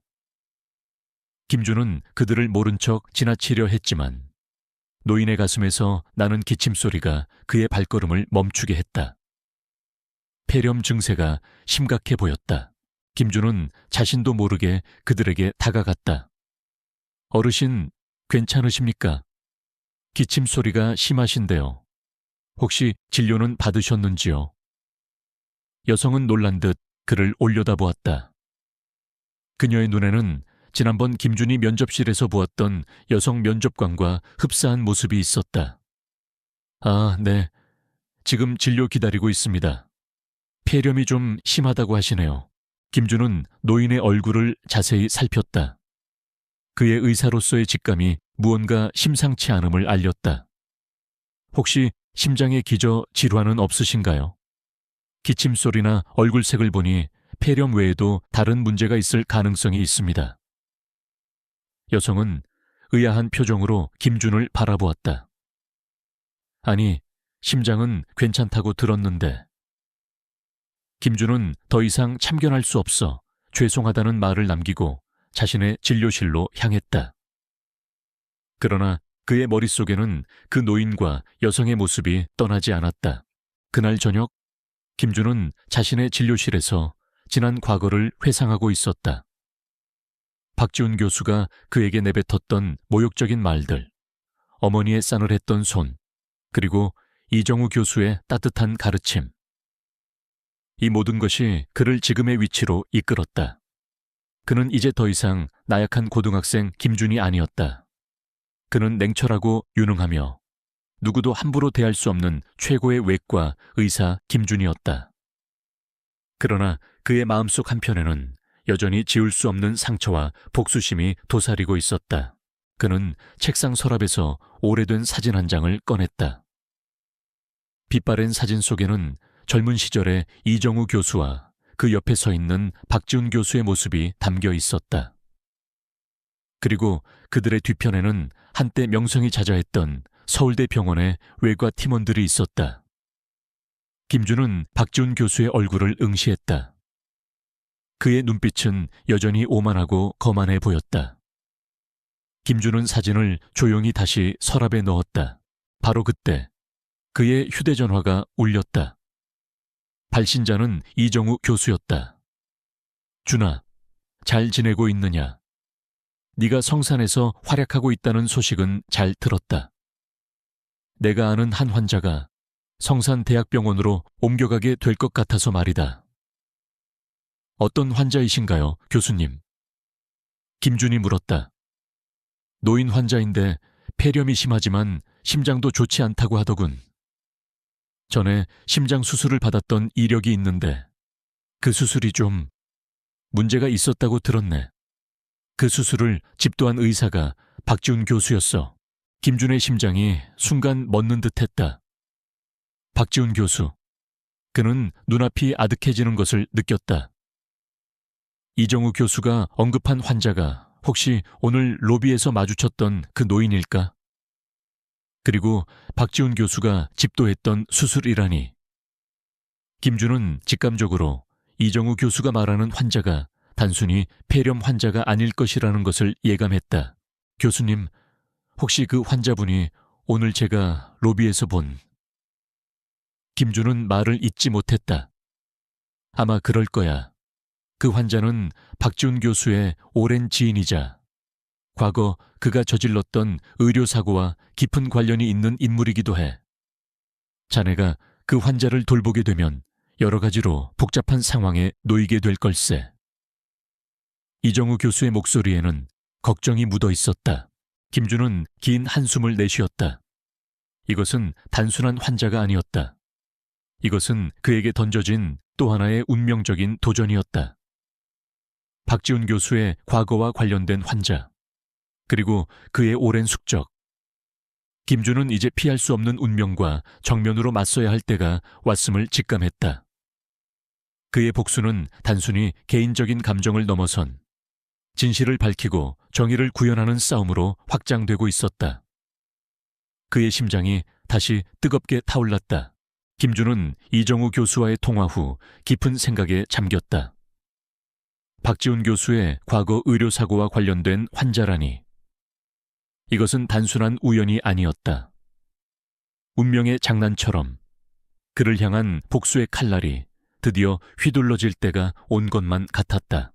김준은 그들을 모른 척 지나치려 했지만 노인의 가슴에서 나는 기침소리가 그의 발걸음을 멈추게 했다. 폐렴 증세가 심각해 보였다. 김준은 자신도 모르게 그들에게 다가갔다. 어르신, 괜찮으십니까? 기침소리가 심하신데요. 혹시 진료는 받으셨는지요? 여성은 놀란 듯 그를 올려다보았다. 그녀의 눈에는 지난번 김준이 면접실에서 보았던 여성 면접관과 흡사한 모습이 있었다. 아, 네. 지금 진료 기다리고 있습니다. 폐렴이 좀 심하다고 하시네요. 김준은 노인의 얼굴을 자세히 살폈다. 그의 의사로서의 직감이 무언가 심상치 않음을 알렸다. 혹시 심장에 기저 질환은 없으신가요? 기침소리나 얼굴색을 보니 폐렴 외에도 다른 문제가 있을 가능성이 있습니다. 여성은 의아한 표정으로 김준을 바라보았다. 아니, 심장은 괜찮다고 들었는데. 김준은 더 이상 참견할 수 없어 죄송하다는 말을 남기고 자신의 진료실로 향했다. 그러나 그의 머릿속에는 그 노인과 여성의 모습이 떠나지 않았다. 그날 저녁 김준은 자신의 진료실에서 지난 과거를 회상하고 있었다. 박지훈 교수가 그에게 내뱉었던 모욕적인 말들, 어머니의 싸늘했던 손, 그리고 이정우 교수의 따뜻한 가르침. 이 모든 것이 그를 지금의 위치로 이끌었다. 그는 이제 더 이상 나약한 고등학생 김준이 아니었다. 그는 냉철하고 유능하며 누구도 함부로 대할 수 없는 최고의 외과 의사 김준이었다. 그러나 그의 마음속 한편에는 여전히 지울 수 없는 상처와 복수심이 도사리고 있었다. 그는 책상 서랍에서 오래된 사진 한 장을 꺼냈다. 빛바랜 사진 속에는 젊은 시절의 이정우 교수와 그 옆에 서 있는 박지훈 교수의 모습이 담겨 있었다. 그리고 그들의 뒤편에는 한때 명성이 자자했던 서울대 병원의 외과 팀원들이 있었다. 김준은 박지훈 교수의 얼굴을 응시했다. 그의 눈빛은 여전히 오만하고 거만해 보였다. 김준은 사진을 조용히 다시 서랍에 넣었다. 바로 그때 그의 휴대전화가 울렸다. 발신자는 이정우 교수였다. 준아, 잘 지내고 있느냐? 네가 성산에서 활약하고 있다는 소식은 잘 들었다. 내가 아는 한 환자가 성산대학병원으로 옮겨가게 될 것 같아서 말이다. 어떤 환자이신가요, 교수님? 김준이 물었다. 노인 환자인데 폐렴이 심하지만 심장도 좋지 않다고 하더군. 전에 심장 수술을 받았던 이력이 있는데 그 수술이 좀 문제가 있었다고 들었네. 그 수술을 집도한 의사가 박지훈 교수였어. 김준의 심장이 순간 멎는 듯했다. 박지훈 교수. 그는 눈앞이 아득해지는 것을 느꼈다. 이정우 교수가 언급한 환자가 혹시 오늘 로비에서 마주쳤던 그 노인일까? 그리고 박지훈 교수가 집도했던 수술이라니. 김준은 직감적으로 이정우 교수가 말하는 환자가 단순히 폐렴 환자가 아닐 것이라는 것을 예감했다. 교수님, 혹시 그 환자분이 오늘 제가 로비에서 본... 김준은 말을 잇지 못했다. 아마 그럴 거야. 그 환자는 박지훈 교수의 오랜 지인이자 과거 그가 저질렀던 의료사고와 깊은 관련이 있는 인물이기도 해. 자네가 그 환자를 돌보게 되면 여러 가지로 복잡한 상황에 놓이게 될 걸세. 이정우 교수의 목소리에는 걱정이 묻어 있었다. 김준은 긴 한숨을 내쉬었다. 이것은 단순한 환자가 아니었다. 이것은 그에게 던져진 또 하나의 운명적인 도전이었다. 박지훈 교수의 과거와 관련된 환자, 그리고 그의 오랜 숙적. 김준은 이제 피할 수 없는 운명과 정면으로 맞서야 할 때가 왔음을 직감했다. 그의 복수는 단순히 개인적인 감정을 넘어선 진실을 밝히고 정의를 구현하는 싸움으로 확장되고 있었다. 그의 심장이 다시 뜨겁게 타올랐다. 김준은 이정우 교수와의 통화 후 깊은 생각에 잠겼다. 박지훈 교수의 과거 의료사고와 관련된 환자라니. 이것은 단순한 우연이 아니었다. 운명의 장난처럼 그를 향한 복수의 칼날이 드디어 휘둘러질 때가 온 것만 같았다.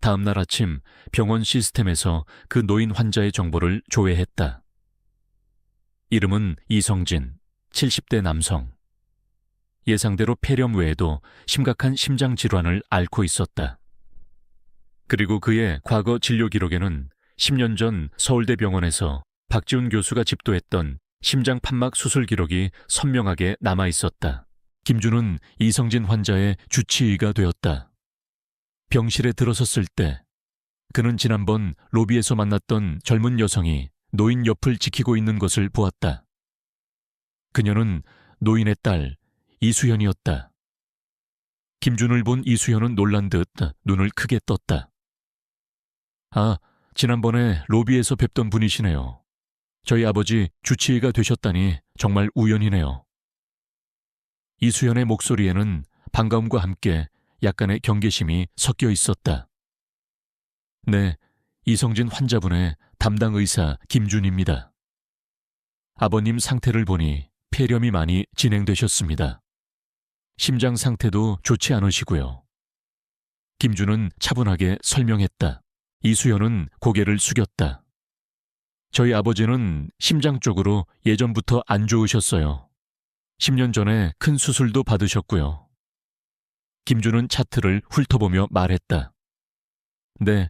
다음 날 아침 병원 시스템에서 그 노인 환자의 정보를 조회했다. 이름은 이성진, 70대 남성. 예상대로 폐렴 외에도 심각한 심장 질환을 앓고 있었다. 그리고 그의 과거 진료 기록에는 10년 전 서울대병원에서 박지훈 교수가 집도했던 심장 판막 수술 기록이 선명하게 남아 있었다. 김준은 이성진 환자의 주치의가 되었다. 병실에 들어섰을 때 그는 지난번 로비에서 만났던 젊은 여성이 노인 옆을 지키고 있는 것을 보았다. 그녀는 노인의 딸 이수연이었다. 김준을 본 이수연은 놀란 듯 눈을 크게 떴다. 아, 지난번에 로비에서 뵙던 분이시네요. 저희 아버지 주치의가 되셨다니 정말 우연이네요. 이수연의 목소리에는 반가움과 함께 약간의 경계심이 섞여 있었다. 네, 이성진 환자분의 담당 의사 김준입니다. 아버님 상태를 보니 폐렴이 많이 진행되셨습니다. 심장 상태도 좋지 않으시고요. 김준은 차분하게 설명했다. 이수연은 고개를 숙였다. 저희 아버지는 심장 쪽으로 예전부터 안 좋으셨어요. 10년 전에 큰 수술도 받으셨고요. 김준은 차트를 훑어보며 말했다. 네,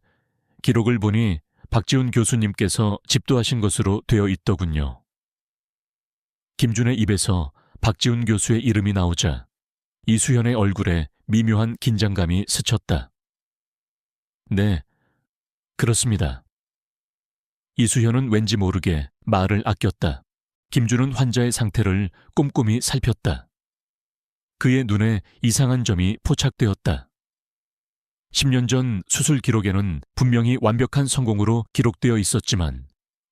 기록을 보니 박지훈 교수님께서 집도하신 것으로 되어 있더군요. 김준의 입에서 박지훈 교수의 이름이 나오자 이수현의 얼굴에 미묘한 긴장감이 스쳤다. 네, 그렇습니다. 이수현은 왠지 모르게 말을 아꼈다. 김준은 환자의 상태를 꼼꼼히 살폈다. 그의 눈에 이상한 점이 포착되었다. 10년 전 수술 기록에는 분명히 완벽한 성공으로 기록되어 있었지만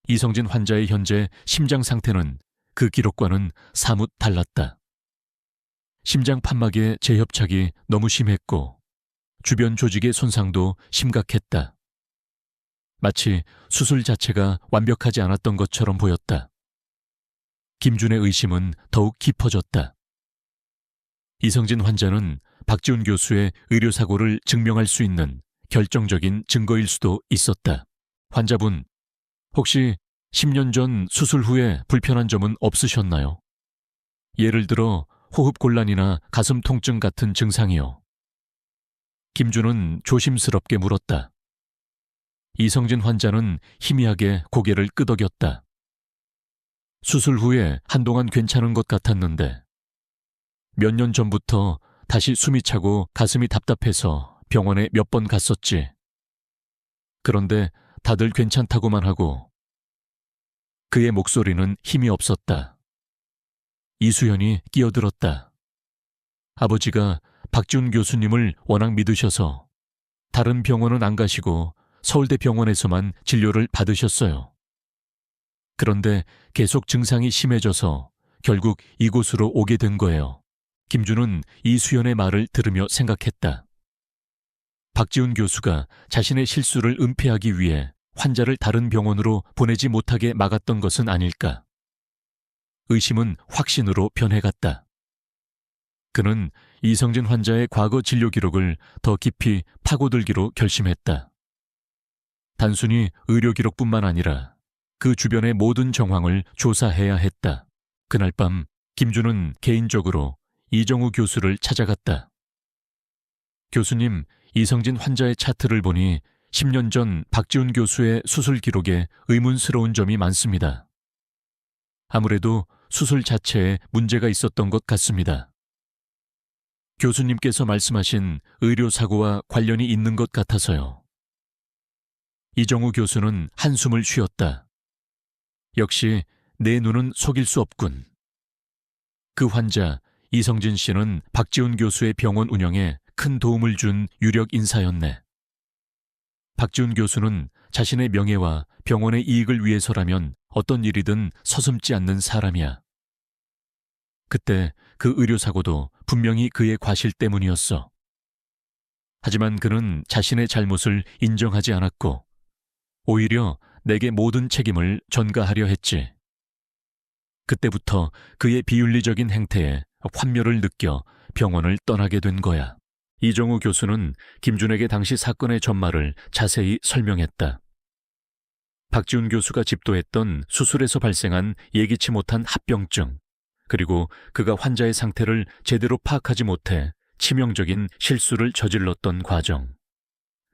이성진 환자의 현재 심장 상태는 그 기록과는 사뭇 달랐다. 심장 판막의 재협착이 너무 심했고 주변 조직의 손상도 심각했다. 마치 수술 자체가 완벽하지 않았던 것처럼 보였다. 김준의 의심은 더욱 깊어졌다. 이성진 환자는 박지훈 교수의 의료사고를 증명할 수 있는 결정적인 증거일 수도 있었다. 환자분, 혹시 10년 전 수술 후에 불편한 점은 없으셨나요? 예를 들어 호흡곤란이나 가슴 통증 같은 증상이요. 김준은 조심스럽게 물었다. 이성진 환자는 희미하게 고개를 끄덕였다. 수술 후에 한동안 괜찮은 것 같았는데 몇 년 전부터 다시 숨이 차고 가슴이 답답해서 병원에 몇 번 갔었지. 그런데 다들 괜찮다고만 하고. 그의 목소리는 힘이 없었다. 이수연이 끼어들었다. 아버지가 박지훈 교수님을 워낙 믿으셔서 다른 병원은 안 가시고 서울대병원에서만 진료를 받으셨어요. 그런데 계속 증상이 심해져서 결국 이곳으로 오게 된 거예요. 김준은 이수연의 말을 들으며 생각했다. 박지훈 교수가 자신의 실수를 은폐하기 위해 환자를 다른 병원으로 보내지 못하게 막았던 것은 아닐까. 의심은 확신으로 변해갔다. 그는 이성진 환자의 과거 진료 기록을 더 깊이 파고들기로 결심했다. 단순히 의료 기록뿐만 아니라 그 주변의 모든 정황을 조사해야 했다. 그날 밤 김준은 개인적으로 이정우 교수를 찾아갔다. 교수님, 이성진 환자의 차트를 보니 10년 전 박지훈 교수의 수술 기록에 의문스러운 점이 많습니다. 아무래도 수술 자체에 문제가 있었던 것 같습니다. 교수님께서 말씀하신 의료사고와 관련이 있는 것 같아서요. 이정우 교수는 한숨을 쉬었다. 역시 내 눈은 속일 수 없군. 그 환자 이성진 씨는 박지훈 교수의 병원 운영에 큰 도움을 준 유력 인사였네. 박지훈 교수는 자신의 명예와 병원의 이익을 위해서라면 어떤 일이든 서슴지 않는 사람이야. 그때 그 의료사고도 분명히 그의 과실 때문이었어. 하지만 그는 자신의 잘못을 인정하지 않았고 오히려 내게 모든 책임을 전가하려 했지. 그때부터 그의 비윤리적인 행태에 환멸을 느껴 병원을 떠나게 된 거야. 이정우 교수는 김준에게 당시 사건의 전말을 자세히 설명했다. 박지훈 교수가 집도했던 수술에서 발생한 예기치 못한 합병증, 그리고 그가 환자의 상태를 제대로 파악하지 못해 치명적인 실수를 저질렀던 과정.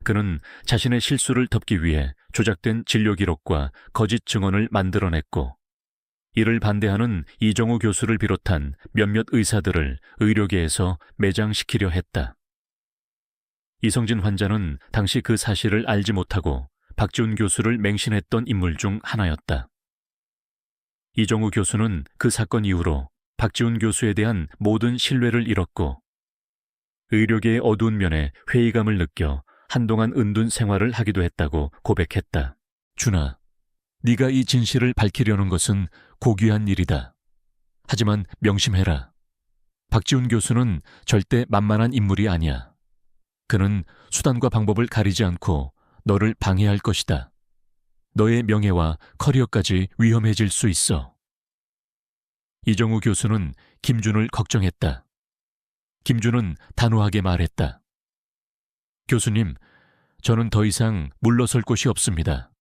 그는 자신의 실수를 덮기 위해 조작된 진료 기록과 거짓 증언을 만들어냈고 이를 반대하는 이정우 교수를 비롯한 몇몇 의사들을 의료계에서 매장시키려 했다. 이성진 환자는 당시 그 사실을 알지 못하고 박지훈 교수를 맹신했던 인물 중 하나였다. 이정우 교수는 그 사건 이후로 박지훈 교수에 대한 모든 신뢰를 잃었고 의료계의 어두운 면에 회의감을 느껴 한동안 은둔 생활을 하기도 했다고 고백했다. 준아, 네가 이 진실을 밝히려는 것은 고귀한 일이다. 하지만 명심해라. 박지훈 교수는 절대 만만한 인물이 아니야. 그는 수단과 방법을 가리지 않고 너를 방해할 것이다. 너의 명예와 커리어까지 위험해질 수 있어. 이정우 교수는 김준을 걱정했다. 김준은 단호하게 말했다. 교수님, 저는 더 이상 물러설 곳이 없습니다.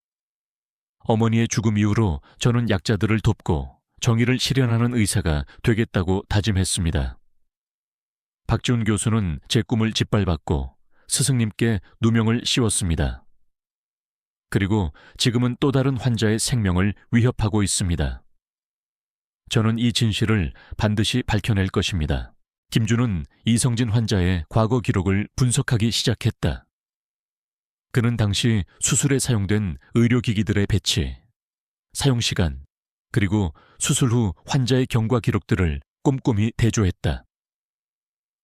어머니의 죽음 이후로 저는 약자들을 돕고 정의를 실현하는 의사가 되겠다고 다짐했습니다. 박지훈 교수는 제 꿈을 짓밟았고 스승님께 누명을 씌웠습니다. 그리고 지금은 또 다른 환자의 생명을 위협하고 있습니다. 저는 이 진실을 반드시 밝혀낼 것입니다. 김주는 이성진 환자의 과거 기록을 분석하기 시작했다. 그는 당시 수술에 사용된 의료기기들의 배치, 사용시간, 그리고 수술 후 환자의 경과 기록들을 꼼꼼히 대조했다.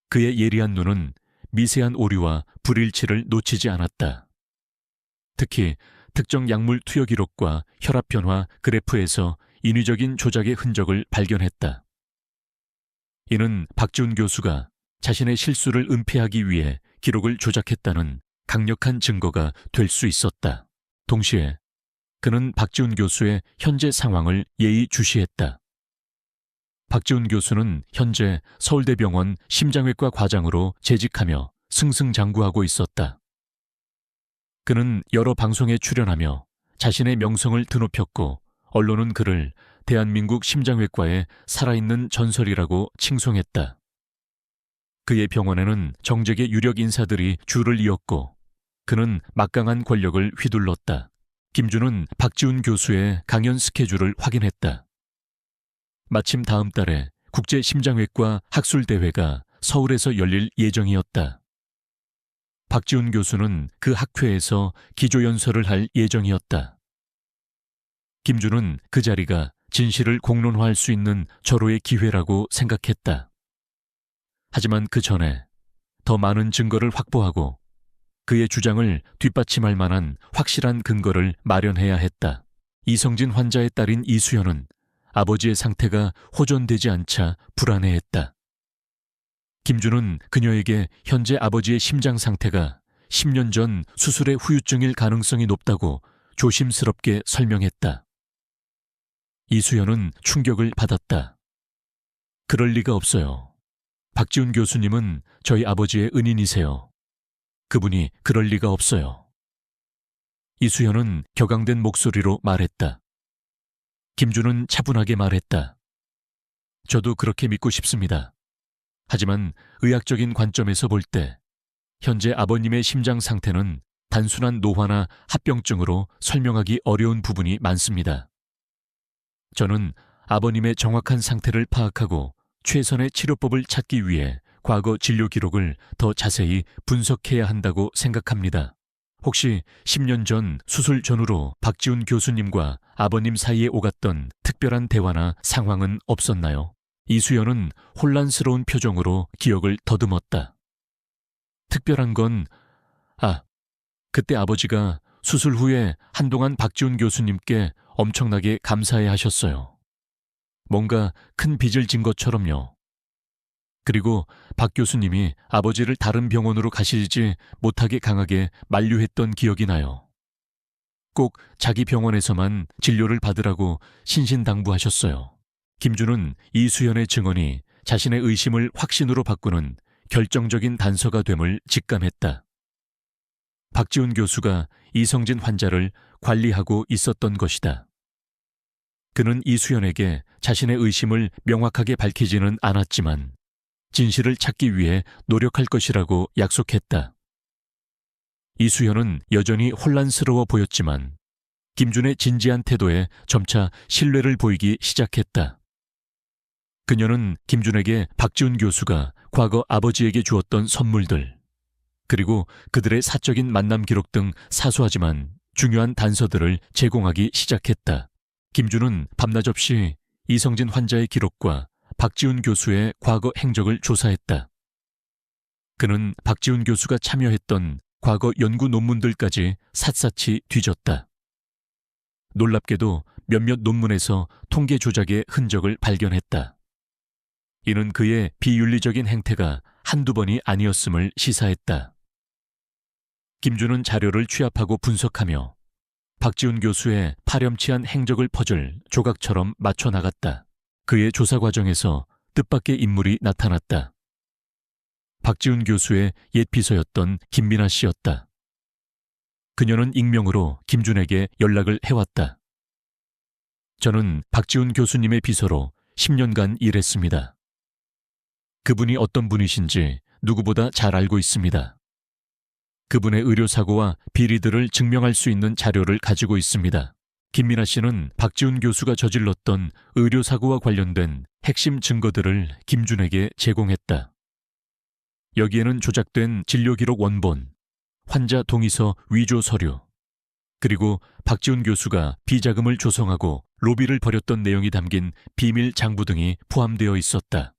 그의 예리한 눈은 미세한 오류와 불일치를 놓치지 않았다. 특히 특정 약물 투여 기록과 혈압 변화 그래프에서 인위적인 조작의 흔적을 발견했다. 이는 박지훈 교수가 자신의 실수를 은폐하기 위해 기록을 조작했다는 강력한 증거가 될 수 있었다. 동시에 그는 박지훈 교수의 현재 상황을 예의주시했다. 박지훈 교수는 현재 서울대병원 심장외과 과장으로 재직하며 승승장구하고 있었다. 그는 여러 방송에 출연하며 자신의 명성을 드높였고 언론은 그를 대한민국 심장외과의 살아있는 전설이라고 칭송했다. 그의 병원에는 정재계 유력 인사들이 줄을 이었고 그는 막강한 권력을 휘둘렀다. 김주는 박지훈 교수의 강연 스케줄을 확인했다. 마침 다음 달에 국제심장외과 학술대회가 서울에서 열릴 예정이었다. 박지훈 교수는 그 학회에서 기조연설을 할 예정이었다. 김주는 그 자리가 진실을 공론화할 수 있는 절호의 기회라고 생각했다. 하지만 그 전에 더 많은 증거를 확보하고 그의 주장을 뒷받침할 만한 확실한 근거를 마련해야 했다. 이성진 환자의 딸인 이수연은 아버지의 상태가 호전되지 않자 불안해했다. 김주는 그녀에게 현재 아버지의 심장 상태가 10년 전 수술의 후유증일 가능성이 높다고 조심스럽게 설명했다. 이수연은 충격을 받았다. 그럴 리가 없어요. 박지훈 교수님은 저희 아버지의 은인이세요. 그분이 그럴 리가 없어요. 이수연은 격앙된 목소리로 말했다. 김주는 차분하게 말했다. 저도 그렇게 믿고 싶습니다. 하지만 의학적인 관점에서 볼 때 현재 아버님의 심장 상태는 단순한 노화나 합병증으로 설명하기 어려운 부분이 많습니다. 저는 아버님의 정확한 상태를 파악하고 최선의 치료법을 찾기 위해 과거 진료 기록을 더 자세히 분석해야 한다고 생각합니다. 혹시 10년 전 수술 전후로 박지훈 교수님과 아버님 사이에 오갔던 특별한 대화나 상황은 없었나요? 이수연은 혼란스러운 표정으로 기억을 더듬었다. 특별한 건, 그때 아버지가 수술 후에 한동안 박지훈 교수님께 엄청나게 감사해 하셨어요. 뭔가 큰 빚을 진 것처럼요. 그리고 박 교수님이 아버지를 다른 병원으로 가시지 못하게 강하게 만류했던 기억이 나요. 꼭 자기 병원에서만 진료를 받으라고 신신당부하셨어요. 김주는 이수연의 증언이 자신의 의심을 확신으로 바꾸는 결정적인 단서가 됨을 직감했다. 박지훈 교수가 이성진 환자를 관리하고 있었던 것이다. 그는 이수연에게 자신의 의심을 명확하게 밝히지는 않았지만 진실을 찾기 위해 노력할 것이라고 약속했다. 이수연은 여전히 혼란스러워 보였지만 김준의 진지한 태도에 점차 신뢰를 보이기 시작했다. 그녀는 김준에게 박지훈 교수가 과거 아버지에게 주었던 선물들, 그리고 그들의 사적인 만남 기록 등 사소하지만 중요한 단서들을 제공하기 시작했다. 김준은 밤낮 없이 이성진 환자의 기록과 박지훈 교수의 과거 행적을 조사했다. 그는 박지훈 교수가 참여했던 과거 연구 논문들까지 샅샅이 뒤졌다. 놀랍게도 몇몇 논문에서 통계 조작의 흔적을 발견했다. 이는 그의 비윤리적인 행태가 한두 번이 아니었음을 시사했다. 김준은 자료를 취합하고 분석하며 박지훈 교수의 파렴치한 행적을 퍼즐 조각처럼 맞춰 나갔다. 그의 조사 과정에서 뜻밖의 인물이 나타났다. 박지훈 교수의 옛 비서였던 김민아 씨였다. 그녀는 익명으로 김준에게 연락을 해왔다. 저는 박지훈 교수님의 비서로 10년간 일했습니다. 그분이 어떤 분이신지 누구보다 잘 알고 있습니다. 그분의 의료사고와 비리들을 증명할 수 있는 자료를 가지고 있습니다. 김민아 씨는 박지훈 교수가 저질렀던 의료사고와 관련된 핵심 증거들을 김준에게 제공했다. 여기에는 조작된 진료기록 원본, 환자 동의서 위조 서류, 그리고 박지훈 교수가 비자금을 조성하고 로비를 벌였던 내용이 담긴 비밀 장부 등이 포함되어 있었다.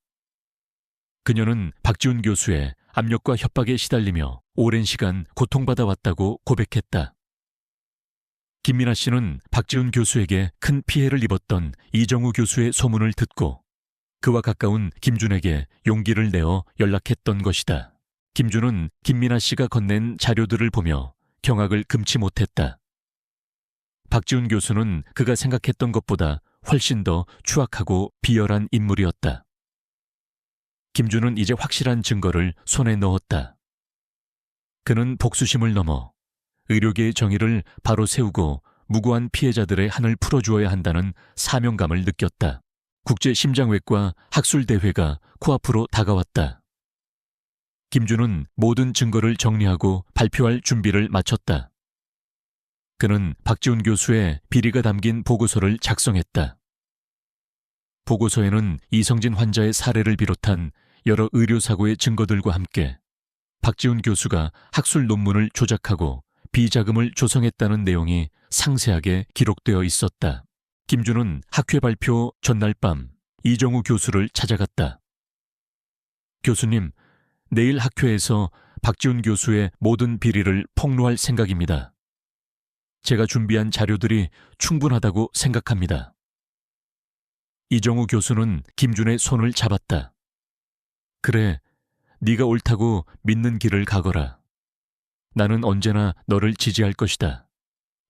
그녀는 박지훈 교수의 압력과 협박에 시달리며 오랜 시간 고통받아 왔다고 고백했다. 김민아 씨는 박지훈 교수에게 큰 피해를 입었던 이정우 교수의 소문을 듣고 그와 가까운 김준에게 용기를 내어 연락했던 것이다. 김준은 김민아 씨가 건넨 자료들을 보며 경악을 금치 못했다. 박지훈 교수는 그가 생각했던 것보다 훨씬 더 추악하고 비열한 인물이었다. 김준은 이제 확실한 증거를 손에 넣었다. 그는 복수심을 넘어 의료계의 정의를 바로 세우고 무고한 피해자들의 한을 풀어주어야 한다는 사명감을 느꼈다. 국제심장외과 학술대회가 코앞으로 다가왔다. 김준은 모든 증거를 정리하고 발표할 준비를 마쳤다. 그는 박지훈 교수의 비리가 담긴 보고서를 작성했다. 보고서에는 이성진 환자의 사례를 비롯한 여러 의료사고의 증거들과 함께 박지훈 교수가 학술 논문을 조작하고 비자금을 조성했다는 내용이 상세하게 기록되어 있었다. 김준은 학회 발표 전날 밤 이정우 교수를 찾아갔다. 교수님, 내일 학회에서 박지훈 교수의 모든 비리를 폭로할 생각입니다. 제가 준비한 자료들이 충분하다고 생각합니다. 이정우 교수는 김준의 손을 잡았다. 그래, 네가 옳다고 믿는 길을 가거라. 나는 언제나 너를 지지할 것이다.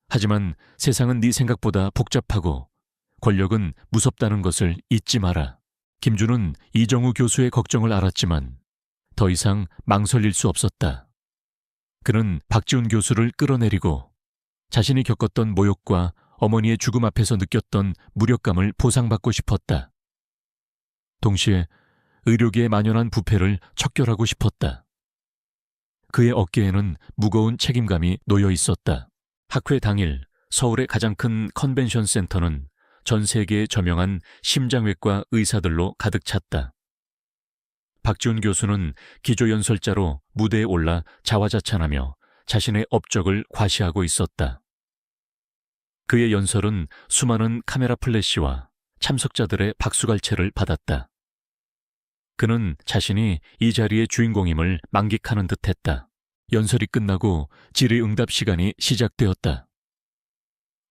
하지만 세상은 네 생각보다 복잡하고 권력은 무섭다는 것을 잊지 마라. 김준은 이정우 교수의 걱정을 알았지만 더 이상 망설일 수 없었다. 그는 박지훈 교수를 끌어내리고 자신이 겪었던 모욕과 어머니의 죽음 앞에서 느꼈던 무력감을 보상받고 싶었다. 동시에 의료계에 만연한 부패를 척결하고 싶었다. 그의 어깨에는 무거운 책임감이 놓여 있었다. 학회 당일 서울의 가장 큰 컨벤션 센터는 전 세계에 저명한 심장외과 의사들로 가득 찼다. 박지훈 교수는 기조연설자로 무대에 올라 자화자찬하며 자신의 업적을 과시하고 있었다. 그의 연설은 수많은 카메라 플래시와 참석자들의 박수갈채를 받았다. 그는 자신이 이 자리의 주인공임을 만끽하는 듯했다. 연설이 끝나고 질의응답 시간이 시작되었다.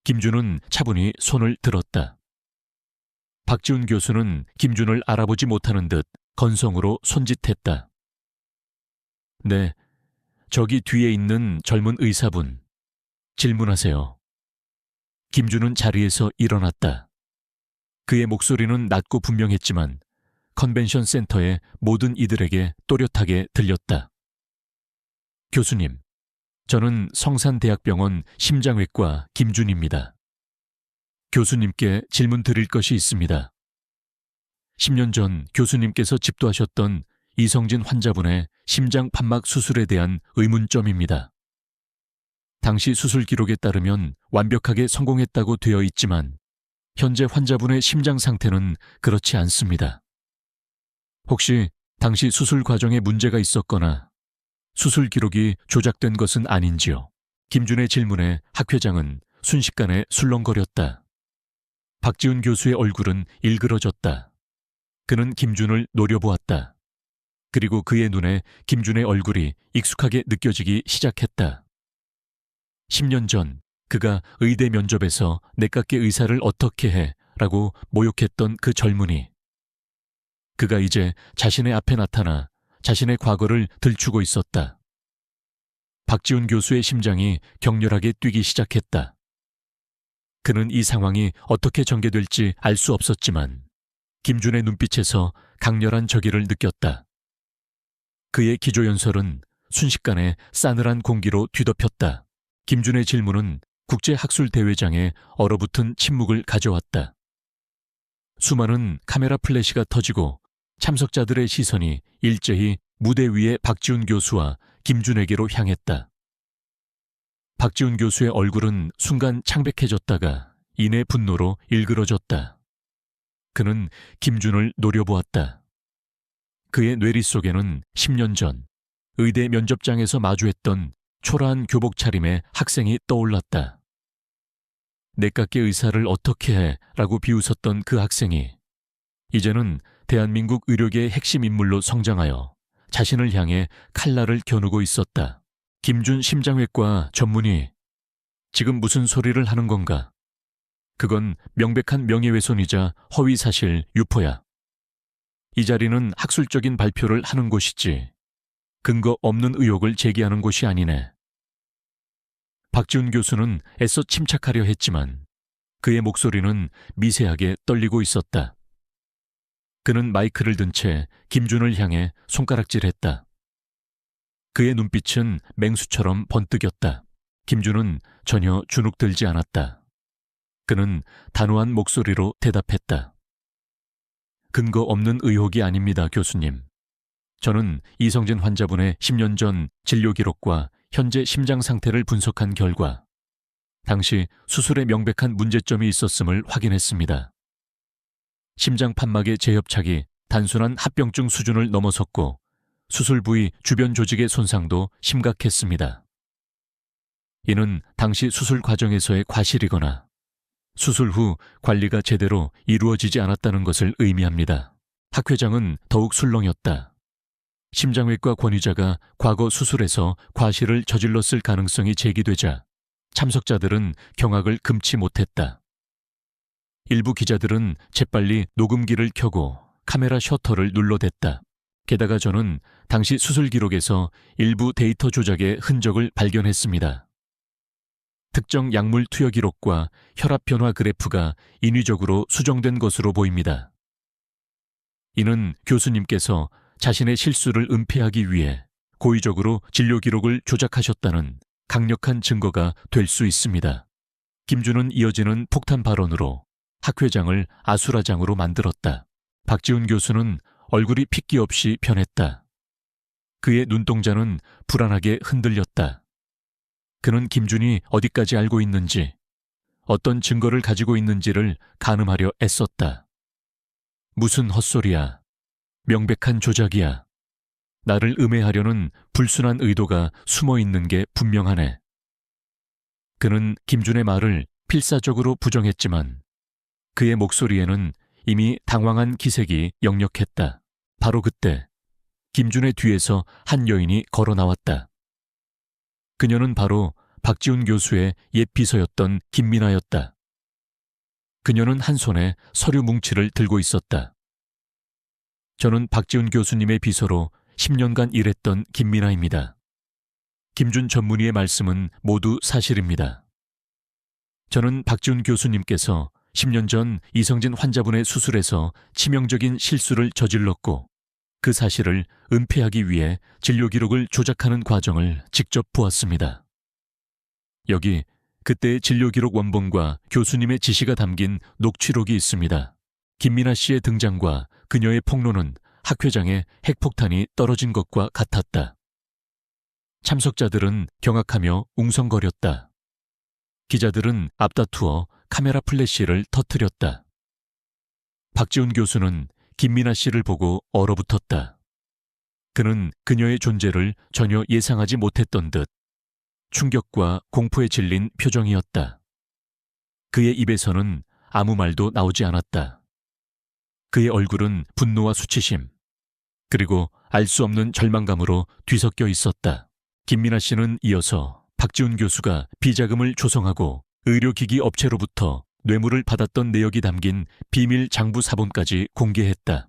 김준은 차분히 손을 들었다. 박지훈 교수는 김준을 알아보지 못하는 듯 건성으로 손짓했다. 네, 저기 뒤에 있는 젊은 의사분, 질문하세요. 김준은 자리에서 일어났다. 그의 목소리는 낮고 분명했지만 컨벤션 센터의 모든 이들에게 또렷하게 들렸다. 교수님, 저는 성산대학병원 심장외과 김준입니다. 교수님께 질문 드릴 것이 있습니다. 10년 전 교수님께서 집도하셨던 이성진 환자분의 심장 판막 수술에 대한 의문점입니다. 당시 수술 기록에 따르면 완벽하게 성공했다고 되어 있지만 현재 환자분의 심장 상태는 그렇지 않습니다. 혹시 당시 수술 과정에 문제가 있었거나 수술 기록이 조작된 것은 아닌지요? 김준의 질문에 학 회장은 순식간에 술렁거렸다. 박지훈 교수의 얼굴은 일그러졌다. 그는 김준을 노려보았다. 그리고 그의 눈에 김준의 얼굴이 익숙하게 느껴지기 시작했다. 10년 전 그가 의대 면접에서 내깎게 의사를 어떻게 해? 라고 모욕했던 그 젊은이. 그가 이제 자신의 앞에 나타나 자신의 과거를 들추고 있었다. 박지훈 교수의 심장이 격렬하게 뛰기 시작했다. 그는 이 상황이 어떻게 전개될지 알 수 없었지만 김준의 눈빛에서 강렬한 적의를 느꼈다. 그의 기조연설은 순식간에 싸늘한 공기로 뒤덮였다. 김준의 질문은 국제학술대회장에 얼어붙은 침묵을 가져왔다. 수많은 카메라 플래시가 터지고 참석자들의 시선이 일제히 무대 위의 박지훈 교수와 김준에게로 향했다. 박지훈 교수의 얼굴은 순간 창백해졌다가 이내 분노로 일그러졌다. 그는 김준을 노려보았다. 그의 뇌리 속에는 10년 전 의대 면접장에서 마주했던 초라한 교복 차림의 학생이 떠올랐다. 내깎게 의사를 어떻게 해? 라고 비웃었던 그 학생이 이제는 대한민국 의료계의 핵심 인물로 성장하여 자신을 향해 칼날을 겨누고 있었다. 김준 심장외과 전문의, 지금 무슨 소리를 하는 건가? 그건 명백한 명예훼손이자 허위사실 유포야. 이 자리는 학술적인 발표를 하는 곳이지 근거 없는 의혹을 제기하는 곳이 아니네. 박지훈 교수는 애써 침착하려 했지만 그의 목소리는 미세하게 떨리고 있었다. 그는 마이크를 든 채 김준을 향해 손가락질했다. 그의 눈빛은 맹수처럼 번뜩였다. 김준은 전혀 주눅들지 않았다. 그는 단호한 목소리로 대답했다. 근거 없는 의혹이 아닙니다, 교수님. 저는 이성진 환자분의 10년 전 진료 기록과 현재 심장 상태를 분석한 결과 당시 수술에 명백한 문제점이 있었음을 확인했습니다. 심장 판막의 재협착이 단순한 합병증 수준을 넘어섰고 수술 부위 주변 조직의 손상도 심각했습니다. 이는 당시 수술 과정에서의 과실이거나 수술 후 관리가 제대로 이루어지지 않았다는 것을 의미합니다. 학 회장은 더욱 술렁였다. 심장외과 권위자가 과거 수술에서 과실을 저질렀을 가능성이 제기되자 참석자들은 경악을 금치 못했다. 일부 기자들은 재빨리 녹음기를 켜고 카메라 셔터를 눌러댔다. 게다가 저는 당시 수술 기록에서 일부 데이터 조작의 흔적을 발견했습니다. 특정 약물 투여 기록과 혈압 변화 그래프가 인위적으로 수정된 것으로 보입니다. 이는 교수님께서 자신의 실수를 은폐하기 위해 고의적으로 진료 기록을 조작하셨다는 강력한 증거가 될 수 있습니다. 김준은 이어지는 폭탄 발언으로 학 회장을 아수라장으로 만들었다. 박지훈 교수는 얼굴이 핏기 없이 변했다. 그의 눈동자는 불안하게 흔들렸다. 그는 김준이 어디까지 알고 있는지, 어떤 증거를 가지고 있는지를 가늠하려 애썼다. 무슨 헛소리야. 명백한 조작이야. 나를 음해하려는 불순한 의도가 숨어 있는 게 분명하네. 그는 김준의 말을 필사적으로 부정했지만 그의 목소리에는 이미 당황한 기색이 역력했다. 바로 그때 김준의 뒤에서 한 여인이 걸어 나왔다. 그녀는 바로 박지훈 교수의 옛 비서였던 김민아였다. 그녀는 한 손에 서류 뭉치를 들고 있었다. 저는 박지훈 교수님의 비서로 10년간 일했던 김민아입니다. 김준 전문의의 말씀은 모두 사실입니다. 저는 박지훈 교수님께서 10년 전 이성진 환자분의 수술에서 치명적인 실수를 저질렀고 그 사실을 은폐하기 위해 진료 기록을 조작하는 과정을 직접 보았습니다. 여기 그때의 진료 기록 원본과 교수님의 지시가 담긴 녹취록이 있습니다. 김민아 씨의 등장과 그녀의 폭로는 학 회장에 핵폭탄이 떨어진 것과 같았다. 참석자들은 경악하며 웅성거렸다. 기자들은 앞다투어 카메라 플래시를 터뜨렸다. 박지훈 교수는 김민아 씨를 보고 얼어붙었다. 그는 그녀의 존재를 전혀 예상하지 못했던 듯 충격과 공포에 질린 표정이었다. 그의 입에서는 아무 말도 나오지 않았다. 그의 얼굴은 분노와 수치심, 그리고 알 수 없는 절망감으로 뒤섞여 있었다. 김민아 씨는 이어서 박지훈 교수가 비자금을 조성하고 의료기기 업체로부터 뇌물을 받았던 내역이 담긴 비밀 장부 사본까지 공개했다.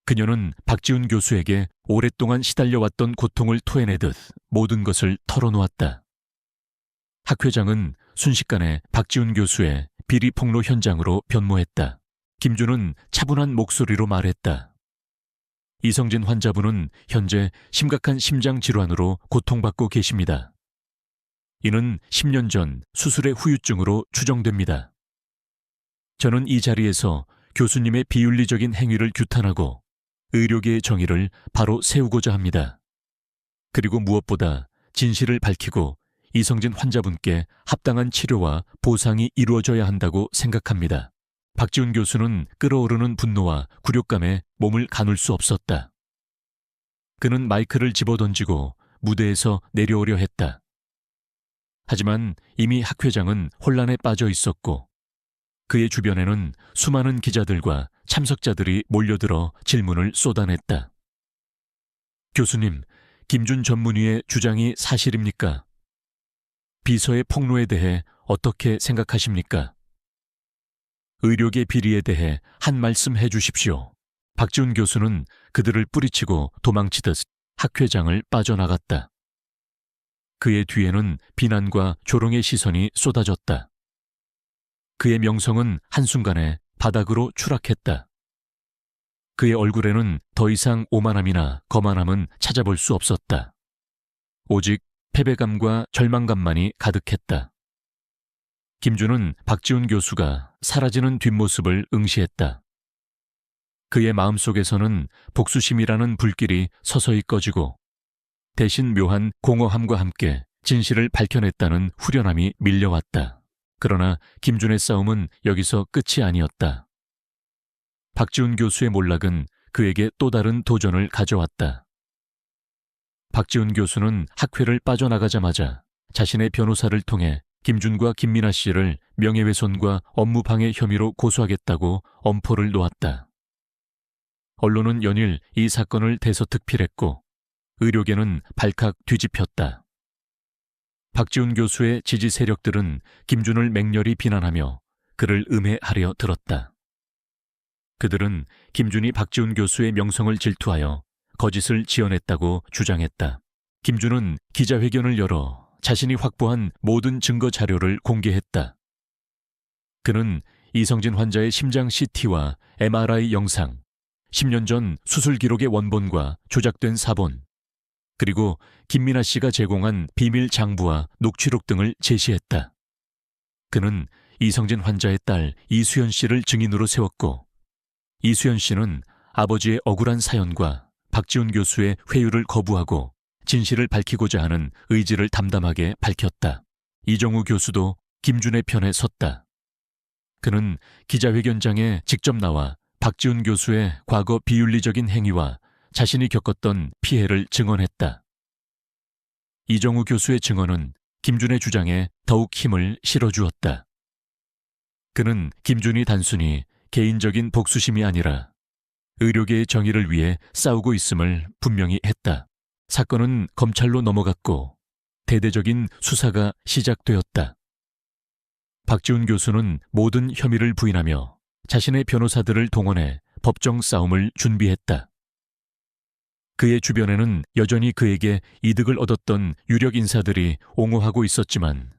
그녀는 박지훈 교수에게 오랫동안 시달려왔던 고통을 토해내듯 모든 것을 털어놓았다. 학 회장은 순식간에 박지훈 교수의 비리 폭로 현장으로 변모했다. 김준은 차분한 목소리로 말했다. 이성진 환자분은 현재 심각한 심장 질환으로 고통받고 계십니다. 이는 10년 전 수술의 후유증으로 추정됩니다. 저는 이 자리에서 교수님의 비윤리적인 행위를 규탄하고 의료계의 정의를 바로 세우고자 합니다. 그리고 무엇보다 진실을 밝히고 이성진 환자분께 합당한 치료와 보상이 이루어져야 한다고 생각합니다. 박지훈 교수는 끓어오르는 분노와 굴욕감에 몸을 가눌 수 없었다. 그는 마이크를 집어던지고 무대에서 내려오려 했다. 하지만 이미 학 회장은 혼란에 빠져 있었고 그의 주변에는 수많은 기자들과 참석자들이 몰려들어 질문을 쏟아냈다. 교수님, 김준 전문의의 주장이 사실입니까? 비서의 폭로에 대해 어떻게 생각하십니까? 의료계 비리에 대해 한 말씀 해주십시오. 박지훈 교수는 그들을 뿌리치고 도망치듯 학 회장을 빠져나갔다. 그의 뒤에는 비난과 조롱의 시선이 쏟아졌다. 그의 명성은 한순간에 바닥으로 추락했다. 그의 얼굴에는 더 이상 오만함이나 거만함은 찾아볼 수 없었다. 오직 패배감과 절망감만이 가득했다. 김준은 박지훈 교수가 사라지는 뒷모습을 응시했다. 그의 마음속에서는 복수심이라는 불길이 서서히 꺼지고 대신 묘한 공허함과 함께 진실을 밝혀냈다는 후련함이 밀려왔다. 그러나 김준의 싸움은 여기서 끝이 아니었다. 박지훈 교수의 몰락은 그에게 또 다른 도전을 가져왔다. 박지훈 교수는 학회를 빠져나가자마자 자신의 변호사를 통해 김준과 김민아 씨를 명예훼손과 업무방해 혐의로 고소하겠다고 엄포를 놓았다. 언론은 연일 이 사건을 대서특필했고 의료계는 발칵 뒤집혔다. 박지훈 교수의 지지 세력들은 김준을 맹렬히 비난하며 그를 음해하려 들었다. 그들은 김준이 박지훈 교수의 명성을 질투하여 거짓을 지어냈다고 주장했다. 김준은 기자회견을 열어 자신이 확보한 모든 증거 자료를 공개했다. 그는 이성진 환자의 심장 CT와 MRI 영상, 10년 전 수술 기록의 원본과 조작된 사본, 그리고 김민아 씨가 제공한 비밀 장부와 녹취록 등을 제시했다. 그는 이성진 환자의 딸 이수연 씨를 증인으로 세웠고 이수연 씨는 아버지의 억울한 사연과 박지훈 교수의 회유를 거부하고 진실을 밝히고자 하는 의지를 담담하게 밝혔다. 이정우 교수도 김준의 편에 섰다. 그는 기자회견장에 직접 나와 박지훈 교수의 과거 비윤리적인 행위와 자신이 겪었던 피해를 증언했다. 이정우 교수의 증언은 김준의 주장에 더욱 힘을 실어주었다. 그는 김준이 단순히 개인적인 복수심이 아니라 의료계의 정의를 위해 싸우고 있음을 분명히 했다. 사건은 검찰로 넘어갔고 대대적인 수사가 시작되었다. 박지훈 교수는 모든 혐의를 부인하며 자신의 변호사들을 동원해 법정 싸움을 준비했다. 그의 주변에는 여전히 그에게 이득을 얻었던 유력 인사들이 옹호하고 있었지만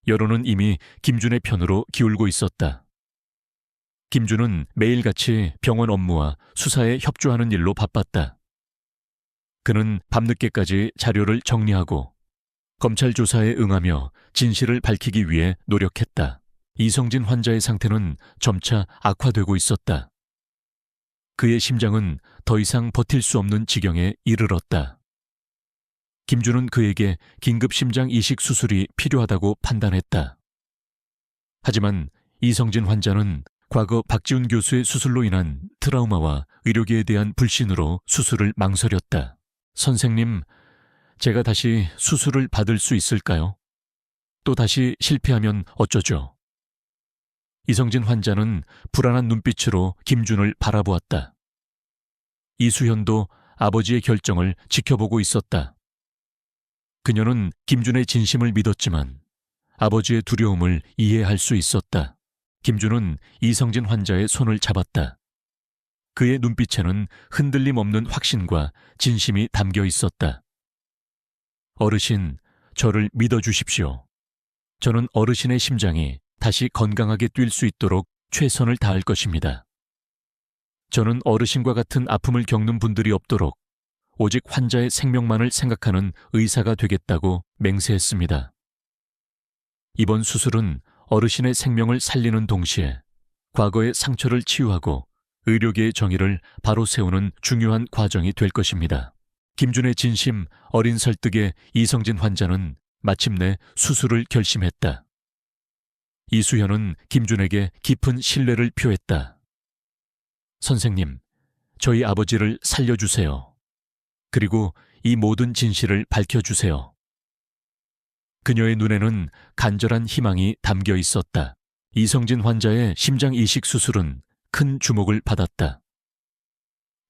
여론은 이미 김준의 편으로 기울고 있었다. 김준은 매일같이 병원 업무와 수사에 협조하는 일로 바빴다. 그는 밤늦게까지 자료를 정리하고 검찰 조사에 응하며 진실을 밝히기 위해 노력했다. 이성진 환자의 상태는 점차 악화되고 있었다. 그의 심장은 더 이상 버틸 수 없는 지경에 이르렀다. 김준은 그에게 긴급 심장 이식 수술이 필요하다고 판단했다. 하지만 이성진 환자는 과거 박지훈 교수의 수술로 인한 트라우마와 의료계에 대한 불신으로 수술을 망설였다. 선생님, 제가 다시 수술을 받을 수 있을까요? 또 다시 실패하면 어쩌죠? 이성진 환자는 불안한 눈빛으로 김준을 바라보았다. 이수현도 아버지의 결정을 지켜보고 있었다. 그녀는 김준의 진심을 믿었지만 아버지의 두려움을 이해할 수 있었다. 김준은 이성진 환자의 손을 잡았다. 그의 눈빛에는 흔들림 없는 확신과 진심이 담겨 있었다. 어르신, 저를 믿어주십시오. 저는 어르신의 심장이 다시 건강하게 뛸 수 있도록 최선을 다할 것입니다. 저는 어르신과 같은 아픔을 겪는 분들이 없도록 오직 환자의 생명만을 생각하는 의사가 되겠다고 맹세했습니다. 이번 수술은 어르신의 생명을 살리는 동시에 과거의 상처를 치유하고 의료계의 정의를 바로 세우는 중요한 과정이 될 것입니다. 김준의 진심 어린 설득에 이성진 환자는 마침내 수술을 결심했다. 이수현은 김준에게 깊은 신뢰를 표했다. 선생님, 저희 아버지를 살려주세요. 그리고 이 모든 진실을 밝혀주세요. 그녀의 눈에는 간절한 희망이 담겨 있었다. 이성진 환자의 심장 이식 수술은 큰 주목을 받았다.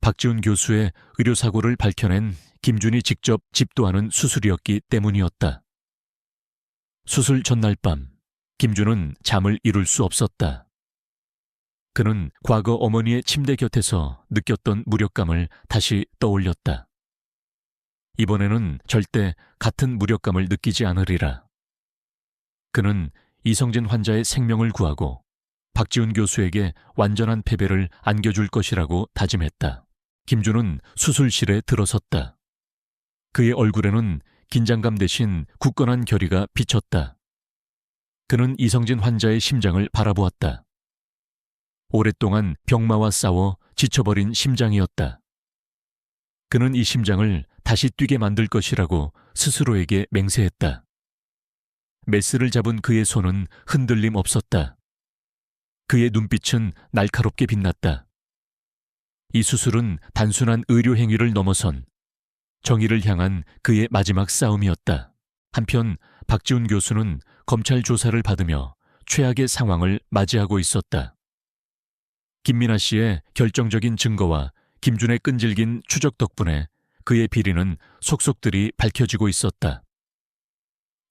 박지훈 교수의 의료사고를 밝혀낸 김준이 직접 집도하는 수술이었기 때문이었다. 수술 전날 밤, 김준은 잠을 이룰 수 없었다. 그는 과거 어머니의 침대 곁에서 느꼈던 무력감을 다시 떠올렸다. 이번에는 절대 같은 무력감을 느끼지 않으리라. 그는 이성진 환자의 생명을 구하고 박지훈 교수에게 완전한 패배를 안겨줄 것이라고 다짐했다. 김준은 수술실에 들어섰다. 그의 얼굴에는 긴장감 대신 굳건한 결의가 비쳤다. 그는 이성진 환자의 심장을 바라보았다. 오랫동안 병마와 싸워 지쳐버린 심장이었다. 그는 이 심장을 다시 뛰게 만들 것이라고 스스로에게 맹세했다. 메스를 잡은 그의 손은 흔들림 없었다. 그의 눈빛은 날카롭게 빛났다. 이 수술은 단순한 의료 행위를 넘어선 정의를 향한 그의 마지막 싸움이었다. 한편 박지훈 교수는 검찰 조사를 받으며 최악의 상황을 맞이하고 있었다. 김민아 씨의 결정적인 증거와 김준의 끈질긴 추적 덕분에 그의 비리는 속속들이 밝혀지고 있었다.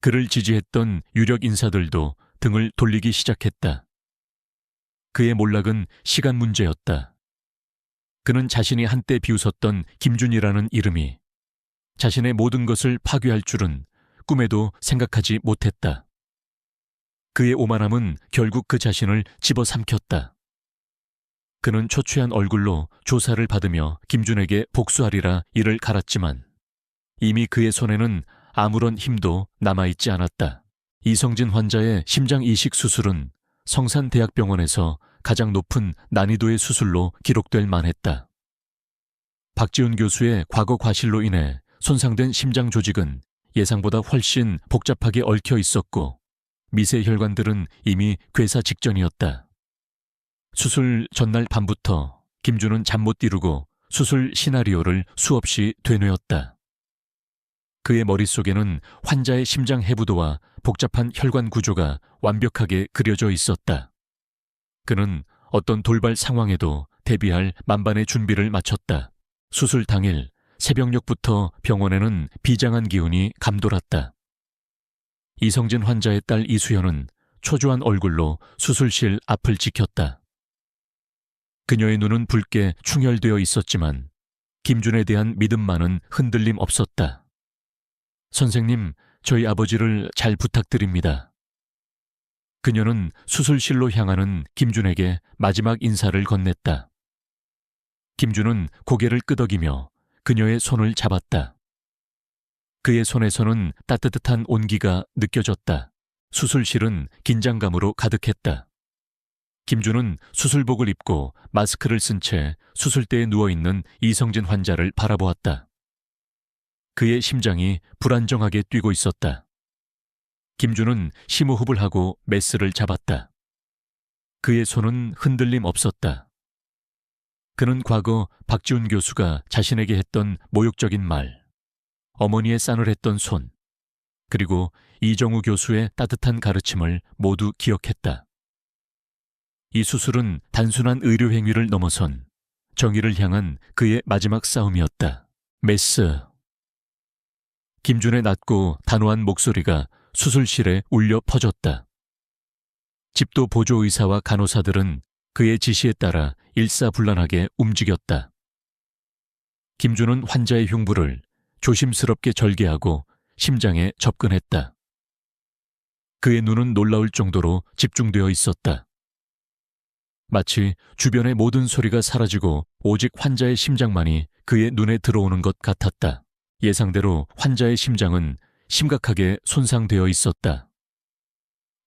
그를 지지했던 유력 인사들도 등을 돌리기 시작했다. 그의 몰락은 시간 문제였다. 그는 자신이 한때 비웃었던 김준이라는 이름이 자신의 모든 것을 파괴할 줄은 꿈에도 생각하지 못했다. 그의 오만함은 결국 그 자신을 집어삼켰다. 그는 초췌한 얼굴로 조사를 받으며 김준에게 복수하리라 이를 갈았지만 이미 그의 손에는 아무런 힘도 남아있지 않았다. 이성진 환자의 심장 이식 수술은 성산대학병원에서 가장 높은 난이도의 수술로 기록될 만했다. 박지훈 교수의 과거 과실로 인해 손상된 심장 조직은 예상보다 훨씬 복잡하게 얽혀 있었고 미세 혈관들은 이미 괴사 직전이었다. 수술 전날 밤부터 김준은 잠 못 이루고 수술 시나리오를 수없이 되뇌었다. 그의 머릿속에는 환자의 심장 해부도와 복잡한 혈관 구조가 완벽하게 그려져 있었다. 그는 어떤 돌발 상황에도 대비할 만반의 준비를 마쳤다. 수술 당일 새벽녘부터 병원에는 비장한 기운이 감돌았다. 이성진 환자의 딸 이수연은 초조한 얼굴로 수술실 앞을 지켰다. 그녀의 눈은 붉게 충혈되어 있었지만 김준에 대한 믿음만은 흔들림 없었다. 선생님, 저희 아버지를 잘 부탁드립니다. 그녀는 수술실로 향하는 김준에게 마지막 인사를 건넸다. 김준은 고개를 끄덕이며 그녀의 손을 잡았다. 그의 손에서는 따뜻한 온기가 느껴졌다. 수술실은 긴장감으로 가득했다. 김준은 수술복을 입고 마스크를 쓴 채 수술대에 누워있는 이성진 환자를 바라보았다. 그의 심장이 불안정하게 뛰고 있었다. 김준은 심호흡을 하고 메스를 잡았다. 그의 손은 흔들림 없었다. 그는 과거 박지훈 교수가 자신에게 했던 모욕적인 말, 어머니의 싸늘했던 손, 그리고 이정우 교수의 따뜻한 가르침을 모두 기억했다. 이 수술은 단순한 의료 행위를 넘어선 정의를 향한 그의 마지막 싸움이었다. 메스. 김준의 낮고 단호한 목소리가 수술실에 울려 퍼졌다. 집도 보조의사와 간호사들은 그의 지시에 따라 일사불란하게 움직였다. 김준은 환자의 흉부를 조심스럽게 절개하고 심장에 접근했다. 그의 눈은 놀라울 정도로 집중되어 있었다. 마치 주변의 모든 소리가 사라지고 오직 환자의 심장만이 그의 눈에 들어오는 것 같았다. 예상대로 환자의 심장은 심각하게 손상되어 있었다.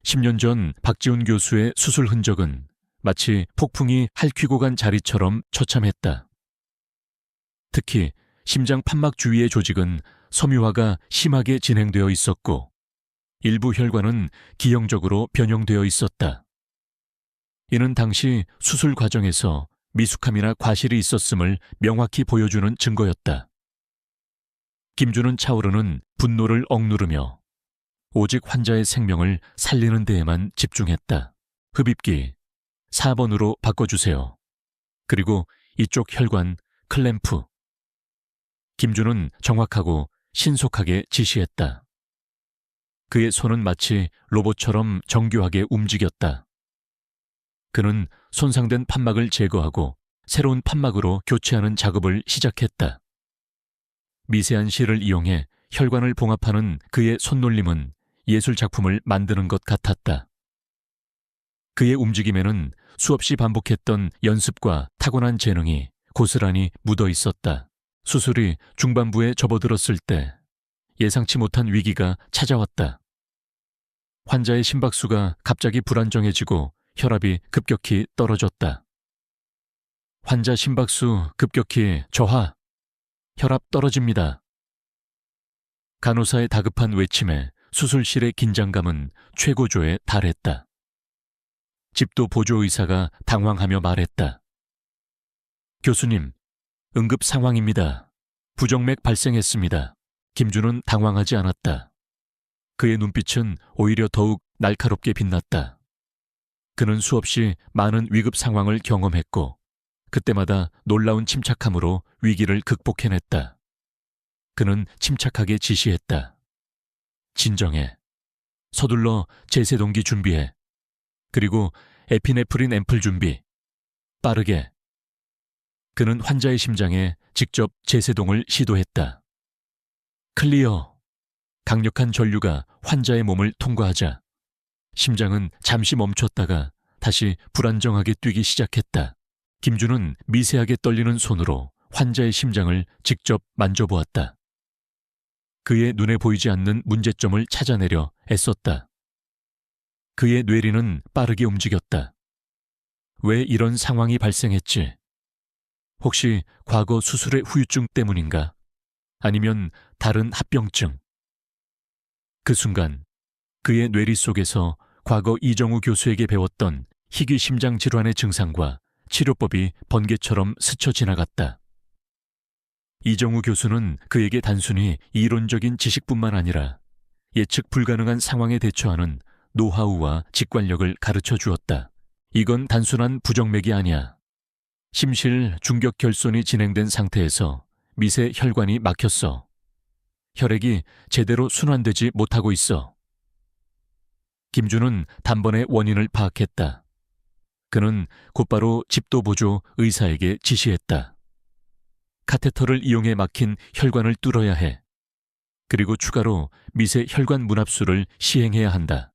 10년 전 박지훈 교수의 수술 흔적은 마치 폭풍이 핥히고 간 자리처럼 처참했다. 특히 심장 판막 주위의 조직은 섬유화가 심하게 진행되어 있었고 일부 혈관은 기형적으로 변형되어 있었다. 이는 당시 수술 과정에서 미숙함이나 과실이 있었음을 명확히 보여주는 증거였다. 김주는 차오르는 분노를 억누르며 오직 환자의 생명을 살리는 데에만 집중했다. 흡입기 4번으로 바꿔주세요. 그리고 이쪽 혈관 클램프. 김주는 정확하고 신속하게 지시했다. 그의 손은 마치 로봇처럼 정교하게 움직였다. 그는 손상된 판막을 제거하고 새로운 판막으로 교체하는 작업을 시작했다. 미세한 실을 이용해 혈관을 봉합하는 그의 손놀림은 예술 작품을 만드는 것 같았다. 그의 움직임에는 수없이 반복했던 연습과 타고난 재능이 고스란히 묻어 있었다. 수술이 중반부에 접어들었을 때 예상치 못한 위기가 찾아왔다. 환자의 심박수가 갑자기 불안정해지고 혈압이 급격히 떨어졌다. 환자 심박수 급격히 저하. 혈압 떨어집니다. 간호사의 다급한 외침에 수술실의 긴장감은 최고조에 달했다. 집도 보조의사가 당황하며 말했다. 교수님, 응급 상황입니다. 부정맥 발생했습니다. 김주는 당황하지 않았다. 그의 눈빛은 오히려 더욱 날카롭게 빛났다. 그는 수없이 많은 위급 상황을 경험했고 그때마다 놀라운 침착함으로 위기를 극복해냈다. 그는 침착하게 지시했다. 진정해. 서둘러 제세동기 준비해. 그리고 에피네프린 앰플 준비. 빠르게. 그는 환자의 심장에 직접 제세동을 시도했다. 클리어. 강력한 전류가 환자의 몸을 통과하자 심장은 잠시 멈췄다가 다시 불안정하게 뛰기 시작했다. 김주는 미세하게 떨리는 손으로 환자의 심장을 직접 만져보았다. 그의 눈에 보이지 않는 문제점을 찾아내려 애썼다. 그의 뇌리는 빠르게 움직였다. 왜 이런 상황이 발생했지? 혹시 과거 수술의 후유증 때문인가? 아니면 다른 합병증? 그 순간 그의 뇌리 속에서 과거 이정우 교수에게 배웠던 희귀 심장 질환의 증상과 치료법이 번개처럼 스쳐 지나갔다. 이정우 교수는 그에게 단순히 이론적인 지식뿐만 아니라 예측 불가능한 상황에 대처하는 노하우와 직관력을 가르쳐 주었다. 이건 단순한 부정맥이 아니야. 심실 중격 결손이 진행된 상태에서 미세 혈관이 막혔어. 혈액이 제대로 순환되지 못하고 있어. 김주는 단번에 원인을 파악했다. 그는 곧바로 집도보조 의사에게 지시했다. 카테터를 이용해 막힌 혈관을 뚫어야 해. 그리고 추가로 미세 혈관 문합수를 시행해야 한다.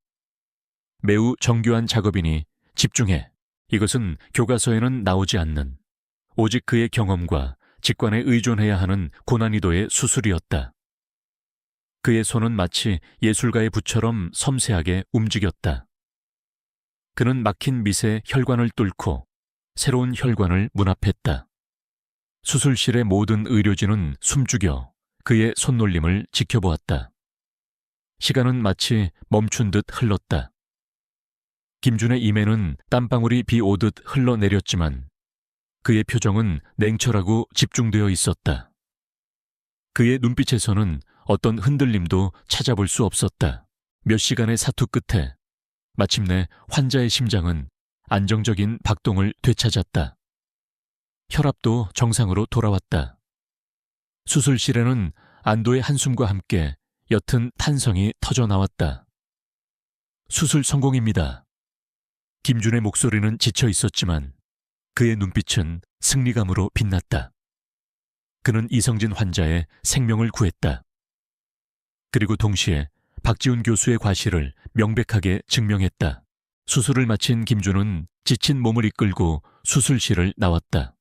매우 정교한 작업이니 집중해. 이것은 교과서에는 나오지 않는 오직 그의 경험과 직관에 의존해야 하는 고난이도의 수술이었다. 그의 손은 마치 예술가의 붓처럼 섬세하게 움직였다. 그는 막힌 미세 혈관을 뚫고 새로운 혈관을 문합했다. 수술실의 모든 의료진은 숨죽여 그의 손놀림을 지켜보았다. 시간은 마치 멈춘 듯 흘렀다. 김준의 입에는 땀방울이 비 오듯 흘러내렸지만 그의 표정은 냉철하고 집중되어 있었다. 그의 눈빛에서는 어떤 흔들림도 찾아볼 수 없었다. 몇 시간의 사투 끝에 마침내 환자의 심장은 안정적인 박동을 되찾았다. 혈압도 정상으로 돌아왔다. 수술실에는 안도의 한숨과 함께 옅은 탄성이 터져 나왔다. 수술 성공입니다. 김준의 목소리는 지쳐 있었지만 그의 눈빛은 승리감으로 빛났다. 그는 이성진 환자의 생명을 구했다. 그리고 동시에 박지훈 교수의 과실을 명백하게 증명했다. 수술을 마친 김준은 지친 몸을 이끌고 수술실을 나왔다.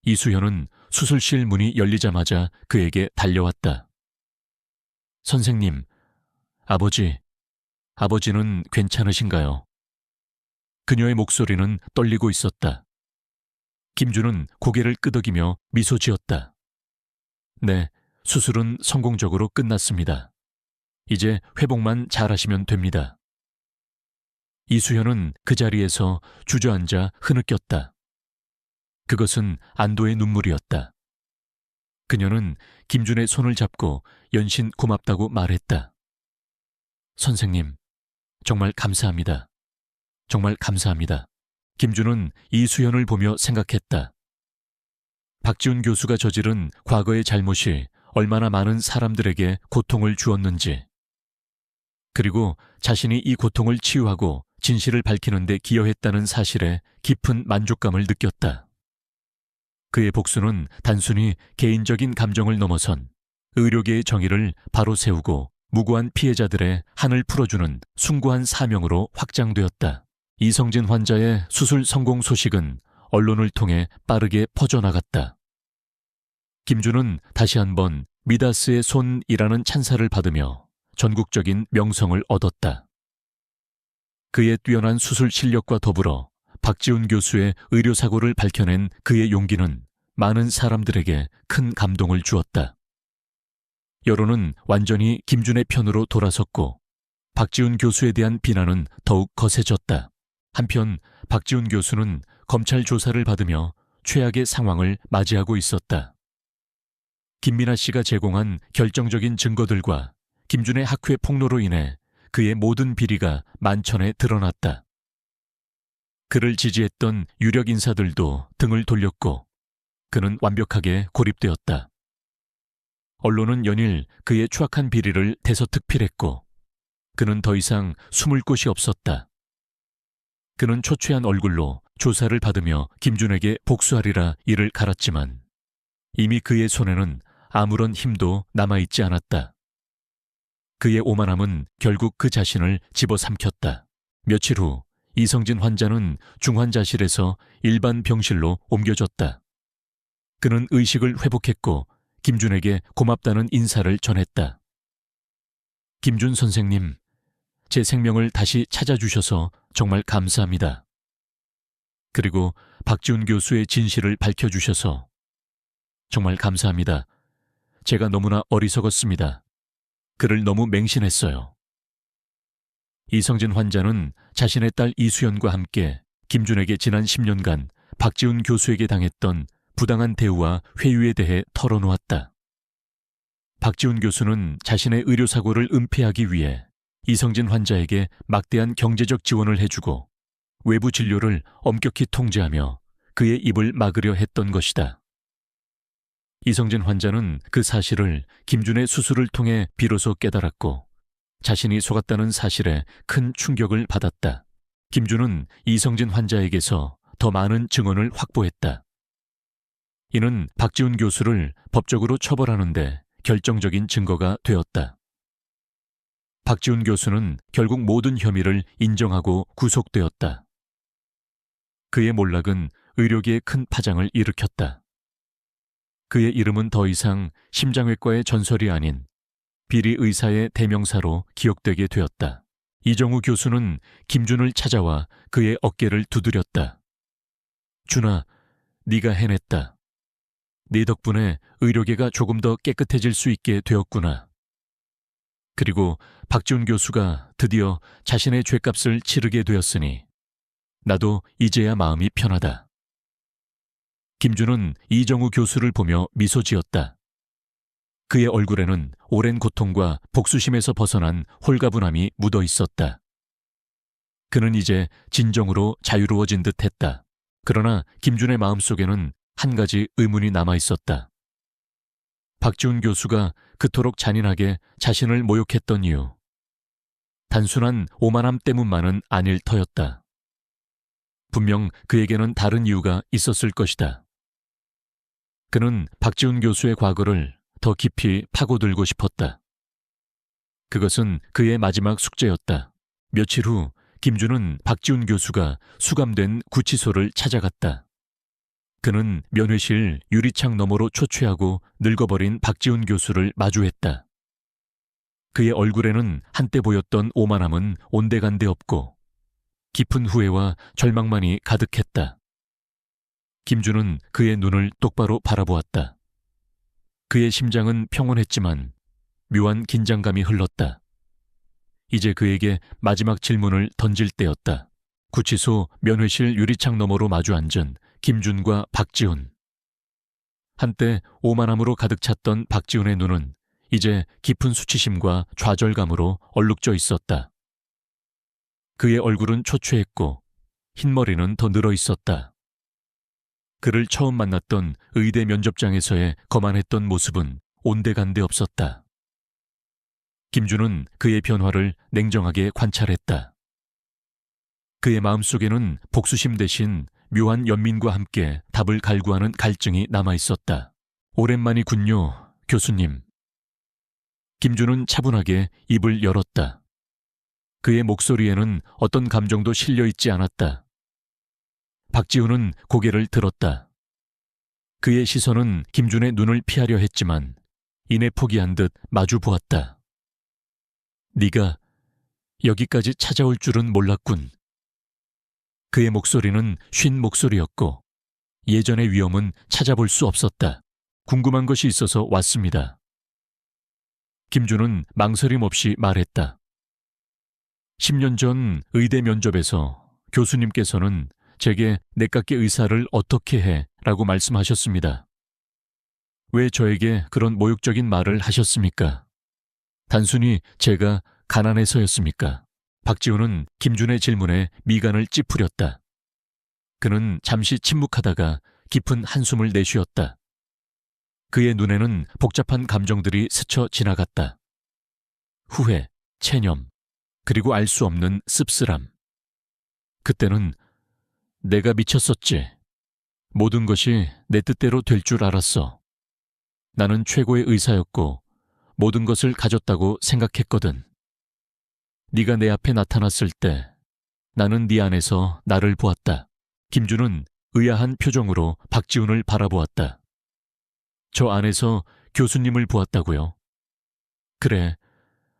이수현은 수술실 문이 열리자마자 그에게 달려왔다. 선생님, 아버지는 괜찮으신가요? 그녀의 목소리는 떨리고 있었다. 김준은 고개를 끄덕이며 미소 지었다. 네, 수술은 성공적으로 끝났습니다. 이제 회복만 잘하시면 됩니다. 이수연은 그 자리에서 주저앉아 흐느꼈다. 그것은 안도의 눈물이었다. 그녀는 김준의 손을 잡고 연신 고맙다고 말했다. 선생님, 정말 감사합니다. 정말 감사합니다. 김준은 이수연을 보며 생각했다. 박지훈 교수가 저지른 과거의 잘못이 얼마나 많은 사람들에게 고통을 주었는지, 그리고 자신이 이 고통을 치유하고 진실을 밝히는 데 기여했다는 사실에 깊은 만족감을 느꼈다. 그의 복수는 단순히 개인적인 감정을 넘어선 의료계의 정의를 바로 세우고 무고한 피해자들의 한을 풀어주는 숭고한 사명으로 확장되었다. 이성진 환자의 수술 성공 소식은 언론을 통해 빠르게 퍼져나갔다. 김준은 다시 한번 미다스의 손이라는 찬사를 받으며 전국적인 명성을 얻었다. 그의 뛰어난 수술 실력과 더불어 박지훈 교수의 의료사고를 밝혀낸 그의 용기는 많은 사람들에게 큰 감동을 주었다. 여론은 완전히 김준의 편으로 돌아섰고 박지훈 교수에 대한 비난은 더욱 거세졌다. 한편 박지훈 교수는 검찰 조사를 받으며 최악의 상황을 맞이하고 있었다. 김민아 씨가 제공한 결정적인 증거들과 김준의 학회 폭로로 인해 그의 모든 비리가 만천에 드러났다. 그를 지지했던 유력 인사들도 등을 돌렸고 그는 완벽하게 고립되었다. 언론은 연일 그의 추악한 비리를 대서특필했고 그는 더 이상 숨을 곳이 없었다. 그는 초췌한 얼굴로 조사를 받으며 김준에게 복수하리라 이를 갈았지만 이미 그의 손에는 아무런 힘도 남아있지 않았다. 그의 오만함은 결국 그 자신을 집어삼켰다. 며칠 후 이성진 환자는 중환자실에서 일반 병실로 옮겨졌다. 그는 의식을 회복했고 김준에게 고맙다는 인사를 전했다. 김준 선생님, 제 생명을 다시 찾아주셔서 정말 감사합니다. 그리고 박지훈 교수의 진실을 밝혀주셔서 정말 감사합니다. 제가 너무나 어리석었습니다. 그를 너무 맹신했어요. 이성진 환자는 자신의 딸 이수연과 함께 김준에게 지난 10년간 박지훈 교수에게 당했던 부당한 대우와 회유에 대해 털어놓았다. 박지훈 교수는 자신의 의료사고를 은폐하기 위해 이성진 환자에게 막대한 경제적 지원을 해주고 외부 진료를 엄격히 통제하며 그의 입을 막으려 했던 것이다. 이성진 환자는 그 사실을 김준의 수술을 통해 비로소 깨달았고 자신이 속았다는 사실에 큰 충격을 받았다. 김준은 이성진 환자에게서 더 많은 증언을 확보했다. 이는 박지훈 교수를 법적으로 처벌하는 데 결정적인 증거가 되었다. 박지훈 교수는 결국 모든 혐의를 인정하고 구속되었다. 그의 몰락은 의료계에 큰 파장을 일으켰다. 그의 이름은 더 이상 심장외과의 전설이 아닌 비리 의사의 대명사로 기억되게 되었다. 이정우 교수는 김준을 찾아와 그의 어깨를 두드렸다. 준아, 네가 해냈다. 네 덕분에 의료계가 조금 더 깨끗해질 수 있게 되었구나. 그리고 박지훈 교수가 드디어 자신의 죗값을 치르게 되었으니 나도 이제야 마음이 편하다. 김준은 이정우 교수를 보며 미소 지었다. 그의 얼굴에는 오랜 고통과 복수심에서 벗어난 홀가분함이 묻어 있었다. 그는 이제 진정으로 자유로워진 듯 했다. 그러나 김준의 마음속에는 한 가지 의문이 남아 있었다. 박지훈 교수가 그토록 잔인하게 자신을 모욕했던 이유. 단순한 오만함 때문만은 아닐 터였다. 분명 그에게는 다른 이유가 있었을 것이다. 그는 박지훈 교수의 과거를 더 깊이 파고들고 싶었다. 그것은 그의 마지막 숙제였다. 며칠 후 김준은 박지훈 교수가 수감된 구치소를 찾아갔다. 그는 면회실 유리창 너머로 초췌하고 늙어버린 박지훈 교수를 마주했다. 그의 얼굴에는 한때 보였던 오만함은 온데간데 없고 깊은 후회와 절망만이 가득했다. 김주는 그의 눈을 똑바로 바라보았다. 그의 심장은 평온했지만 묘한 긴장감이 흘렀다. 이제 그에게 마지막 질문을 던질 때였다. 구치소 면회실 유리창 너머로 마주 앉은 김준과 박지훈. 한때 오만함으로 가득 찼던 박지훈의 눈은 이제 깊은 수치심과 좌절감으로 얼룩져 있었다. 그의 얼굴은 초췌했고 흰머리는 더 늘어 있었다. 그를 처음 만났던 의대 면접장에서의 거만했던 모습은 온데간데 없었다. 김준은 그의 변화를 냉정하게 관찰했다. 그의 마음속에는 복수심 대신 묘한 연민과 함께 답을 갈구하는 갈증이 남아있었다. 오랜만이군요, 교수님. 김준은 차분하게 입을 열었다. 그의 목소리에는 어떤 감정도 실려있지 않았다. 박지훈은 고개를 들었다. 그의 시선은 김준의 눈을 피하려 했지만 이내 포기한 듯 마주 보았다. 네가 여기까지 찾아올 줄은 몰랐군. 그의 목소리는 쉰 목소리였고 예전의 위험은 찾아볼 수 없었다. 궁금한 것이 있어서 왔습니다. 김준은 망설임 없이 말했다. 10년 전 의대 면접에서 교수님께서는 제게 내깎기 의사를 어떻게 해? 라고 말씀하셨습니다. 왜 저에게 그런 모욕적인 말을 하셨습니까? 단순히 제가 가난해서였습니까? 박지훈은 김준의 질문에 미간을 찌푸렸다. 그는 잠시 침묵하다가 깊은 한숨을 내쉬었다. 그의 눈에는 복잡한 감정들이 스쳐 지나갔다. 후회, 체념, 그리고 알 수 없는 씁쓸함. 그때는 내가 미쳤었지. 모든 것이 내 뜻대로 될 줄 알았어. 나는 최고의 의사였고 모든 것을 가졌다고 생각했거든. 네가 내 앞에 나타났을 때 나는 네 안에서 나를 보았다. 김준은 의아한 표정으로 박지훈을 바라보았다. 저 안에서 교수님을 보았다고요? 그래,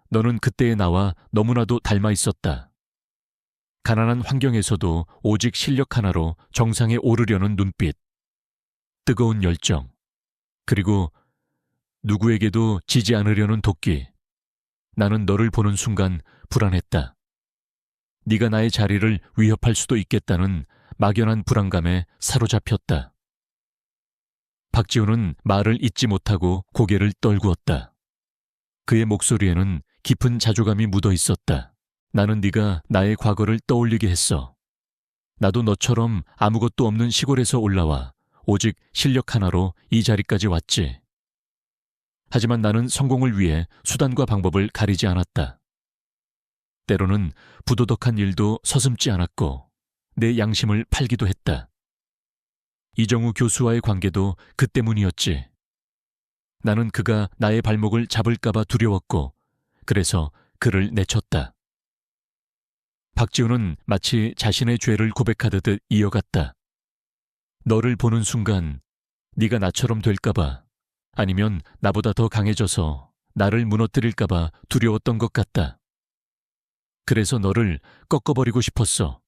너는 그때의 나와 너무나도 닮아 있었다. 가난한 환경에서도 오직 실력 하나로 정상에 오르려는 눈빛, 뜨거운 열정, 그리고 누구에게도 지지 않으려는 도끼. 나는 너를 보는 순간 불안했다. 네가 나의 자리를 위협할 수도 있겠다는 막연한 불안감에 사로잡혔다. 박지훈은 말을 잇지 못하고 고개를 떨구었다. 그의 목소리에는 깊은 자조감이 묻어 있었다. 나는 네가 나의 과거를 떠올리게 했어. 나도 너처럼 아무것도 없는 시골에서 올라와 오직 실력 하나로 이 자리까지 왔지. 하지만 나는 성공을 위해 수단과 방법을 가리지 않았다. 때로는 부도덕한 일도 서슴지 않았고 내 양심을 팔기도 했다. 이정우 교수와의 관계도 그 때문이었지. 나는 그가 나의 발목을 잡을까봐 두려웠고 그래서 그를 내쳤다. 박지훈은 마치 자신의 죄를 고백하듯 이어갔다. 너를 보는 순간 네가 나처럼 될까봐 아니면 나보다 더 강해져서 나를 무너뜨릴까봐 두려웠던 것 같다. 그래서 너를 꺾어버리고 싶었어.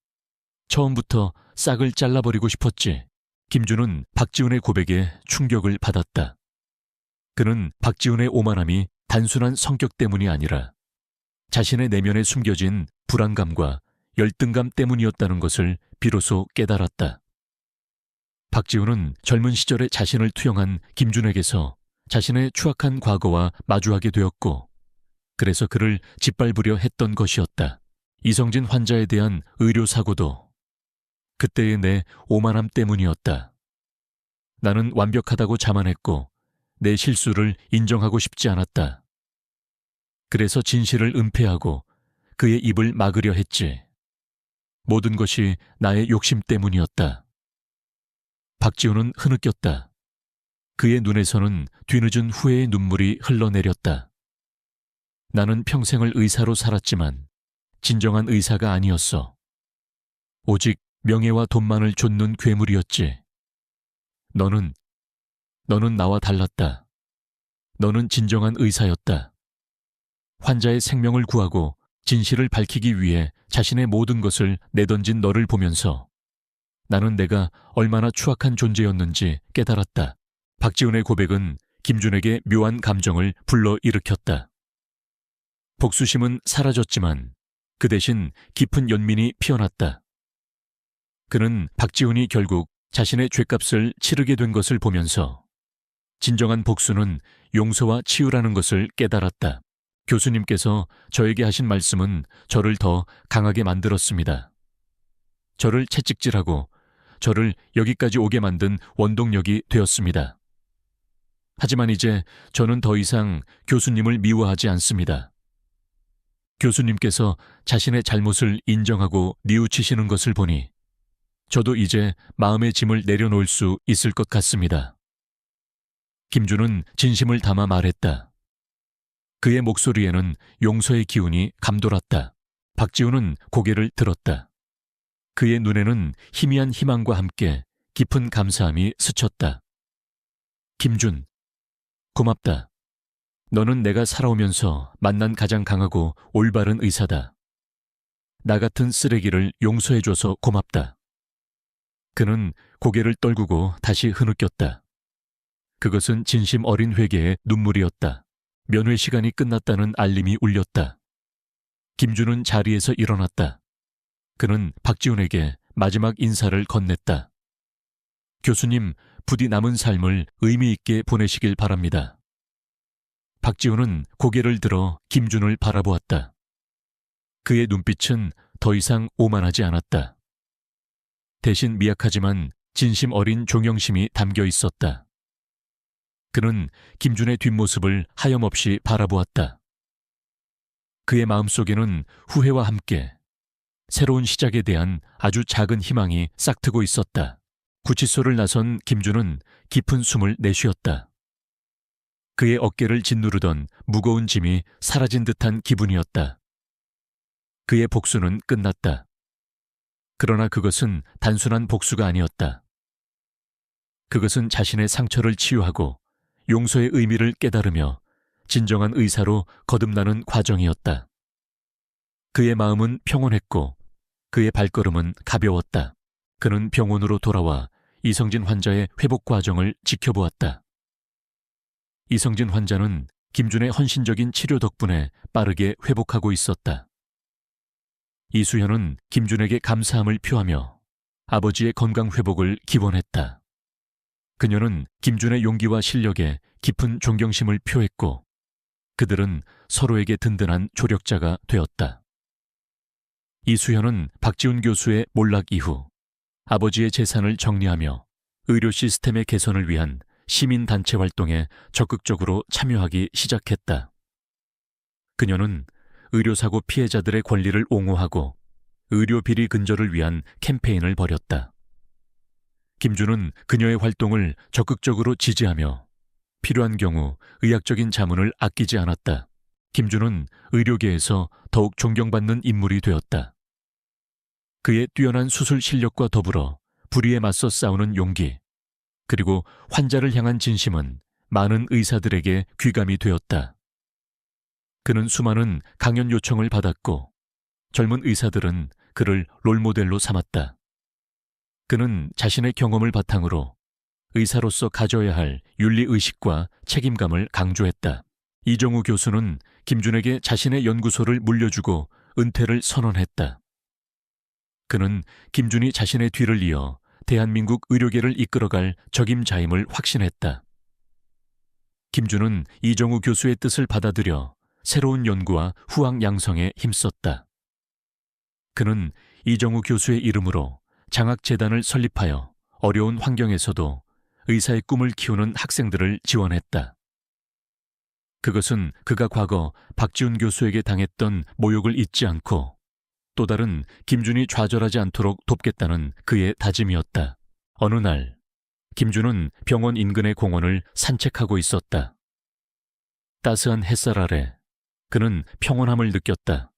처음부터 싹을 잘라버리고 싶었지. 김준은 박지훈의 고백에 충격을 받았다. 그는 박지훈의 오만함이 단순한 성격 때문이 아니라 자신의 내면에 숨겨진 불안감과 열등감 때문이었다는 것을 비로소 깨달았다. 박지훈은 젊은 시절에 자신을 투영한 김준에게서 자신의 추악한 과거와 마주하게 되었고 그래서 그를 짓밟으려 했던 것이었다. 이성진 환자에 대한 의료사고도 그때의 내 오만함 때문이었다. 나는 완벽하다고 자만했고 내 실수를 인정하고 싶지 않았다. 그래서 진실을 은폐하고 그의 입을 막으려 했지. 모든 것이 나의 욕심 때문이었다. 박지훈은 흐느꼈다. 그의 눈에서는 뒤늦은 후회의 눈물이 흘러내렸다. 나는 평생을 의사로 살았지만 진정한 의사가 아니었어. 오직 명예와 돈만을 좇는 괴물이었지. 너는 나와 달랐다. 너는 진정한 의사였다. 환자의 생명을 구하고 진실을 밝히기 위해 자신의 모든 것을 내던진 너를 보면서 나는 내가 얼마나 추악한 존재였는지 깨달았다. 박지훈의 고백은 김준에게 묘한 감정을 불러일으켰다. 복수심은 사라졌지만 그 대신 깊은 연민이 피어났다. 그는 박지훈이 결국 자신의 죗값을 치르게 된 것을 보면서 진정한 복수는 용서와 치유라는 것을 깨달았다. 교수님께서 저에게 하신 말씀은 저를 더 강하게 만들었습니다. 저를 채찍질하고 저를 여기까지 오게 만든 원동력이 되었습니다. 하지만 이제 저는 더 이상 교수님을 미워하지 않습니다. 교수님께서 자신의 잘못을 인정하고 뉘우치시는 것을 보니 저도 이제 마음의 짐을 내려놓을 수 있을 것 같습니다. 김준은 진심을 담아 말했다. 그의 목소리에는 용서의 기운이 감돌았다. 박지훈은 고개를 들었다. 그의 눈에는 희미한 희망과 함께 깊은 감사함이 스쳤다. 김준, 고맙다. 너는 내가 살아오면서 만난 가장 강하고 올바른 의사다. 나 같은 쓰레기를 용서해줘서 고맙다. 그는 고개를 떨구고 다시 흐느꼈다. 그것은 진심 어린 회개의 눈물이었다. 면회 시간이 끝났다는 알림이 울렸다. 김준은 자리에서 일어났다. 그는 박지훈에게 마지막 인사를 건넸다. 교수님, 부디 남은 삶을 의미 있게 보내시길 바랍니다. 박지훈은 고개를 들어 김준을 바라보았다. 그의 눈빛은 더 이상 오만하지 않았다. 대신 미약하지만 진심 어린 존경심이 담겨 있었다. 그는 김준의 뒷모습을 하염없이 바라보았다. 그의 마음속에는 후회와 함께 새로운 시작에 대한 아주 작은 희망이 싹트고 있었다. 구치소를 나선 김준은 깊은 숨을 내쉬었다. 그의 어깨를 짓누르던 무거운 짐이 사라진 듯한 기분이었다. 그의 복수는 끝났다. 그러나 그것은 단순한 복수가 아니었다. 그것은 자신의 상처를 치유하고 용서의 의미를 깨달으며 진정한 의사로 거듭나는 과정이었다. 그의 마음은 평온했고 그의 발걸음은 가벼웠다. 그는 병원으로 돌아와 이성진 환자의 회복 과정을 지켜보았다. 이성진 환자는 김준의 헌신적인 치료 덕분에 빠르게 회복하고 있었다. 이수현은 김준에게 감사함을 표하며 아버지의 건강 회복을 기원했다. 그녀는 김준의 용기와 실력에 깊은 존경심을 표했고 그들은 서로에게 든든한 조력자가 되었다. 이수현은 박지훈 교수의 몰락 이후 아버지의 재산을 정리하며 의료 시스템의 개선을 위한 시민단체 활동에 적극적으로 참여하기 시작했다. 그녀는 의료사고 피해자들의 권리를 옹호하고 의료 비리 근절을 위한 캠페인을 벌였다. 김준은 그녀의 활동을 적극적으로 지지하며 필요한 경우 의학적인 자문을 아끼지 않았다. 김준은 의료계에서 더욱 존경받는 인물이 되었다. 그의 뛰어난 수술 실력과 더불어 불의에 맞서 싸우는 용기, 그리고 환자를 향한 진심은 많은 의사들에게 귀감이 되었다. 그는 수많은 강연 요청을 받았고 젊은 의사들은 그를 롤모델로 삼았다. 그는 자신의 경험을 바탕으로 의사로서 가져야 할 윤리의식과 책임감을 강조했다. 이정우 교수는 김준에게 자신의 연구소를 물려주고 은퇴를 선언했다. 그는 김준이 자신의 뒤를 이어 대한민국 의료계를 이끌어갈 적임자임을 확신했다. 김준은 이정우 교수의 뜻을 받아들여 새로운 연구와 후학 양성에 힘썼다. 그는 이정우 교수의 이름으로 장학재단을 설립하여 어려운 환경에서도 의사의 꿈을 키우는 학생들을 지원했다. 그것은 그가 과거 박지훈 교수에게 당했던 모욕을 잊지 않고 또 다른 김준이 좌절하지 않도록 돕겠다는 그의 다짐이었다. 어느 날 김준은 병원 인근의 공원을 산책하고 있었다. 따스한 햇살 아래 그는 평온함을 느꼈다.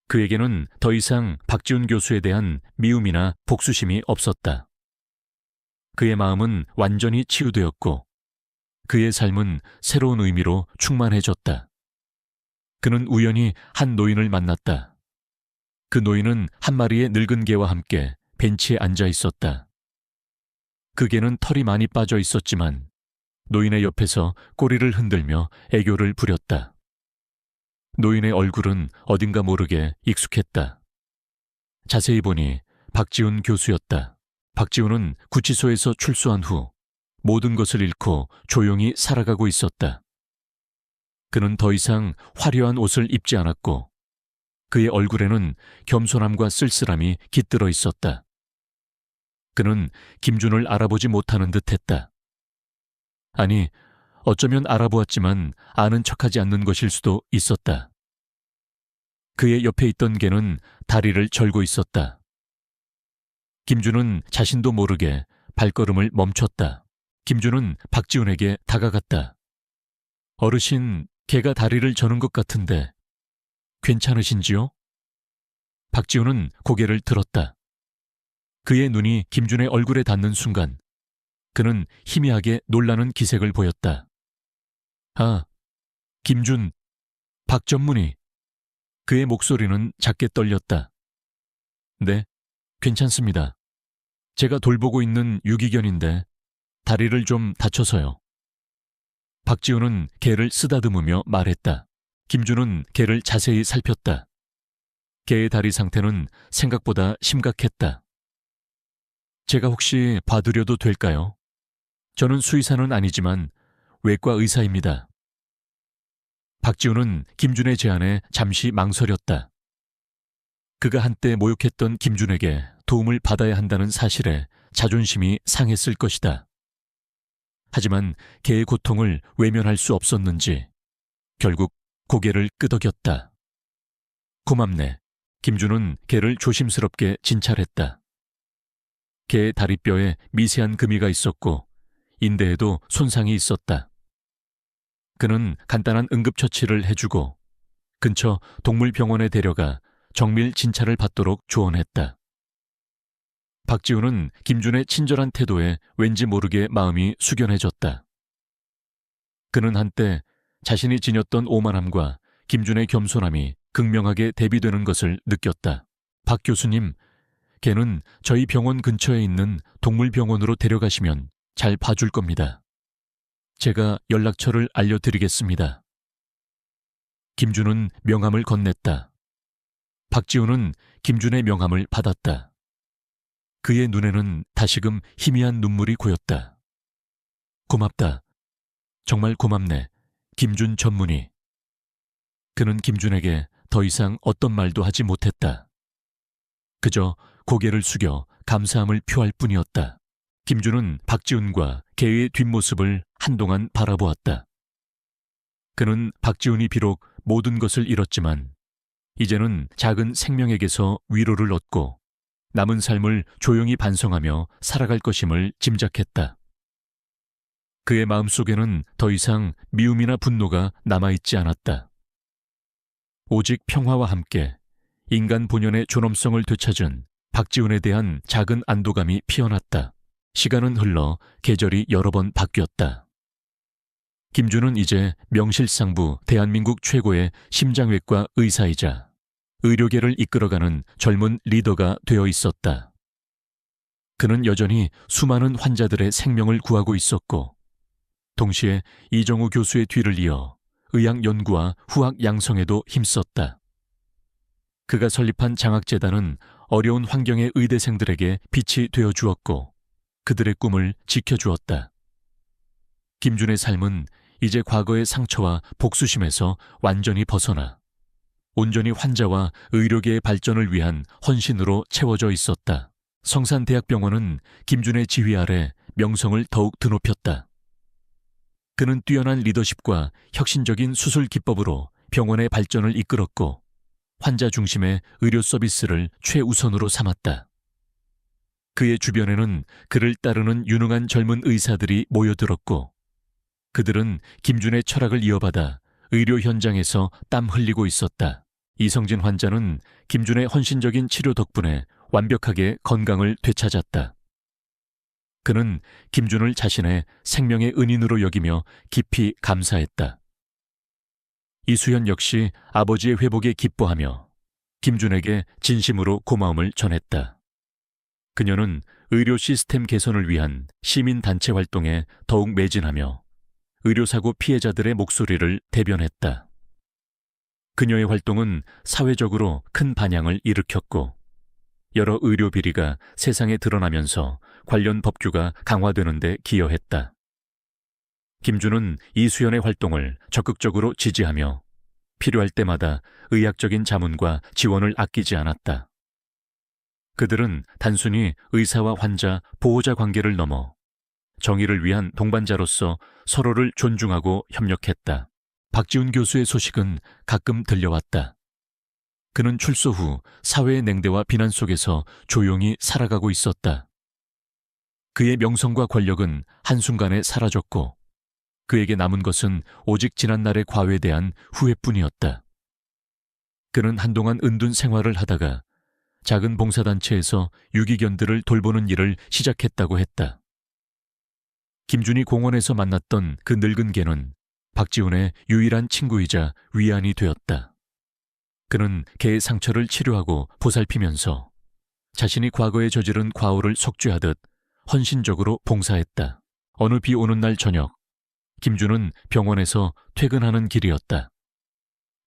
그에게는 더 이상 박지훈 교수에 대한 미움이나 복수심이 없었다. 그의 마음은 완전히 치유되었고 그의 삶은 새로운 의미로 충만해졌다. 그는 우연히 한 노인을 만났다. 그 노인은 한 마리의 늙은 개와 함께 벤치에 앉아 있었다. 그 개는 털이 많이 빠져 있었지만 노인의 옆에서 꼬리를 흔들며 애교를 부렸다. 노인의 얼굴은 어딘가 모르게 익숙했다. 자세히 보니 박지훈 교수였다. 박지훈은 구치소에서 출소한 후 모든 것을 잃고 조용히 살아가고 있었다. 그는 더 이상 화려한 옷을 입지 않았고 그의 얼굴에는 겸손함과 쓸쓸함이 깃들어 있었다. 그는 김준을 알아보지 못하는 듯했다. 아니, 어쩌면 알아보았지만 아는 척하지 않는 것일 수도 있었다. 그의 옆에 있던 개는 다리를 절고 있었다. 김준은 자신도 모르게 발걸음을 멈췄다. 김준은 박지훈에게 다가갔다. 어르신, 개가 다리를 저는 것 같은데 괜찮으신지요? 박지훈은 고개를 들었다. 그의 눈이 김준의 얼굴에 닿는 순간 그는 희미하게 놀라는 기색을 보였다. 아, 김준, 박전문이. 그의 목소리는 작게 떨렸다. 네, 괜찮습니다. 제가 돌보고 있는 유기견인데 다리를 좀 다쳐서요. 박지훈은 개를 쓰다듬으며 말했다. 김준은 개를 자세히 살폈다. 개의 다리 상태는 생각보다 심각했다. 제가 혹시 봐드려도 될까요? 저는 수의사는 아니지만 외과 의사입니다. 박지훈은 김준의 제안에 잠시 망설였다. 그가 한때 모욕했던 김준에게 도움을 받아야 한다는 사실에 자존심이 상했을 것이다. 하지만 개의 고통을 외면할 수 없었는지 결국 고개를 끄덕였다. 고맙네. 김준은 개를 조심스럽게 진찰했다. 개의 다리뼈에 미세한 금이가 있었고 인대에도 손상이 있었다. 그는 간단한 응급처치를 해주고 근처 동물병원에 데려가 정밀 진찰을 받도록 조언했다. 박지훈은 김준의 친절한 태도에 왠지 모르게 마음이 숙연해졌다. 그는 한때 자신이 지녔던 오만함과 김준의 겸손함이 극명하게 대비되는 것을 느꼈다. 박 교수님, 걔는 저희 병원 근처에 있는 동물병원으로 데려가시면 잘 봐줄 겁니다. 제가 연락처를 알려드리겠습니다. 김준은 명함을 건넸다. 박지훈은 김준의 명함을 받았다. 그의 눈에는 다시금 희미한 눈물이 고였다. 고맙다. 정말 고맙네. 김준 전문의. 그는 김준에게 더 이상 어떤 말도 하지 못했다. 그저 고개를 숙여 감사함을 표할 뿐이었다. 김준은 박지훈과 개의 뒷모습을 한동안 바라보았다. 그는 박지훈이 비록 모든 것을 잃었지만 이제는 작은 생명에게서 위로를 얻고 남은 삶을 조용히 반성하며 살아갈 것임을 짐작했다. 그의 마음속에는 더 이상 미움이나 분노가 남아있지 않았다. 오직 평화와 함께 인간 본연의 존엄성을 되찾은 박지훈에 대한 작은 안도감이 피어났다. 시간은 흘러 계절이 여러 번 바뀌었다. 김준은 이제 명실상부 대한민국 최고의 심장외과 의사이자 의료계를 이끌어가는 젊은 리더가 되어 있었다. 그는 여전히 수많은 환자들의 생명을 구하고 있었고 동시에 이정우 교수의 뒤를 이어 의학 연구와 후학 양성에도 힘썼다. 그가 설립한 장학재단은 어려운 환경의 의대생들에게 빛이 되어 주었고 그들의 꿈을 지켜주었다. 김준의 삶은 이제 과거의 상처와 복수심에서 완전히 벗어나 온전히 환자와 의료계의 발전을 위한 헌신으로 채워져 있었다. 성산대학병원은 김준의 지휘 아래 명성을 더욱 드높였다. 그는 뛰어난 리더십과 혁신적인 수술 기법으로 병원의 발전을 이끌었고 환자 중심의 의료 서비스를 최우선으로 삼았다. 그의 주변에는 그를 따르는 유능한 젊은 의사들이 모여들었고 그들은 김준의 철학을 이어받아 의료 현장에서 땀 흘리고 있었다. 이성진 환자는 김준의 헌신적인 치료 덕분에 완벽하게 건강을 되찾았다. 그는 김준을 자신의 생명의 은인으로 여기며 깊이 감사했다. 이수연 역시 아버지의 회복에 기뻐하며 김준에게 진심으로 고마움을 전했다. 그녀는 의료 시스템 개선을 위한 시민단체 활동에 더욱 매진하며 의료사고 피해자들의 목소리를 대변했다. 그녀의 활동은 사회적으로 큰 반향을 일으켰고 여러 의료 비리가 세상에 드러나면서 관련 법규가 강화되는 데 기여했다. 김준은 이수연의 활동을 적극적으로 지지하며 필요할 때마다 의학적인 자문과 지원을 아끼지 않았다. 그들은 단순히 의사와 환자, 보호자 관계를 넘어 정의를 위한 동반자로서 서로를 존중하고 협력했다. 박지훈 교수의 소식은 가끔 들려왔다. 그는 출소 후 사회의 냉대와 비난 속에서 조용히 살아가고 있었다. 그의 명성과 권력은 한순간에 사라졌고 그에게 남은 것은 오직 지난날의 과오에 대한 후회뿐이었다. 그는 한동안 은둔 생활을 하다가 작은 봉사단체에서 유기견들을 돌보는 일을 시작했다고 했다. 김준이 공원에서 만났던 그 늙은 개는 박지훈의 유일한 친구이자 위안이 되었다. 그는 개의 상처를 치료하고 보살피면서 자신이 과거에 저지른 과오를 속죄하듯 헌신적으로 봉사했다. 어느 비 오는 날 저녁, 김준은 병원에서 퇴근하는 길이었다.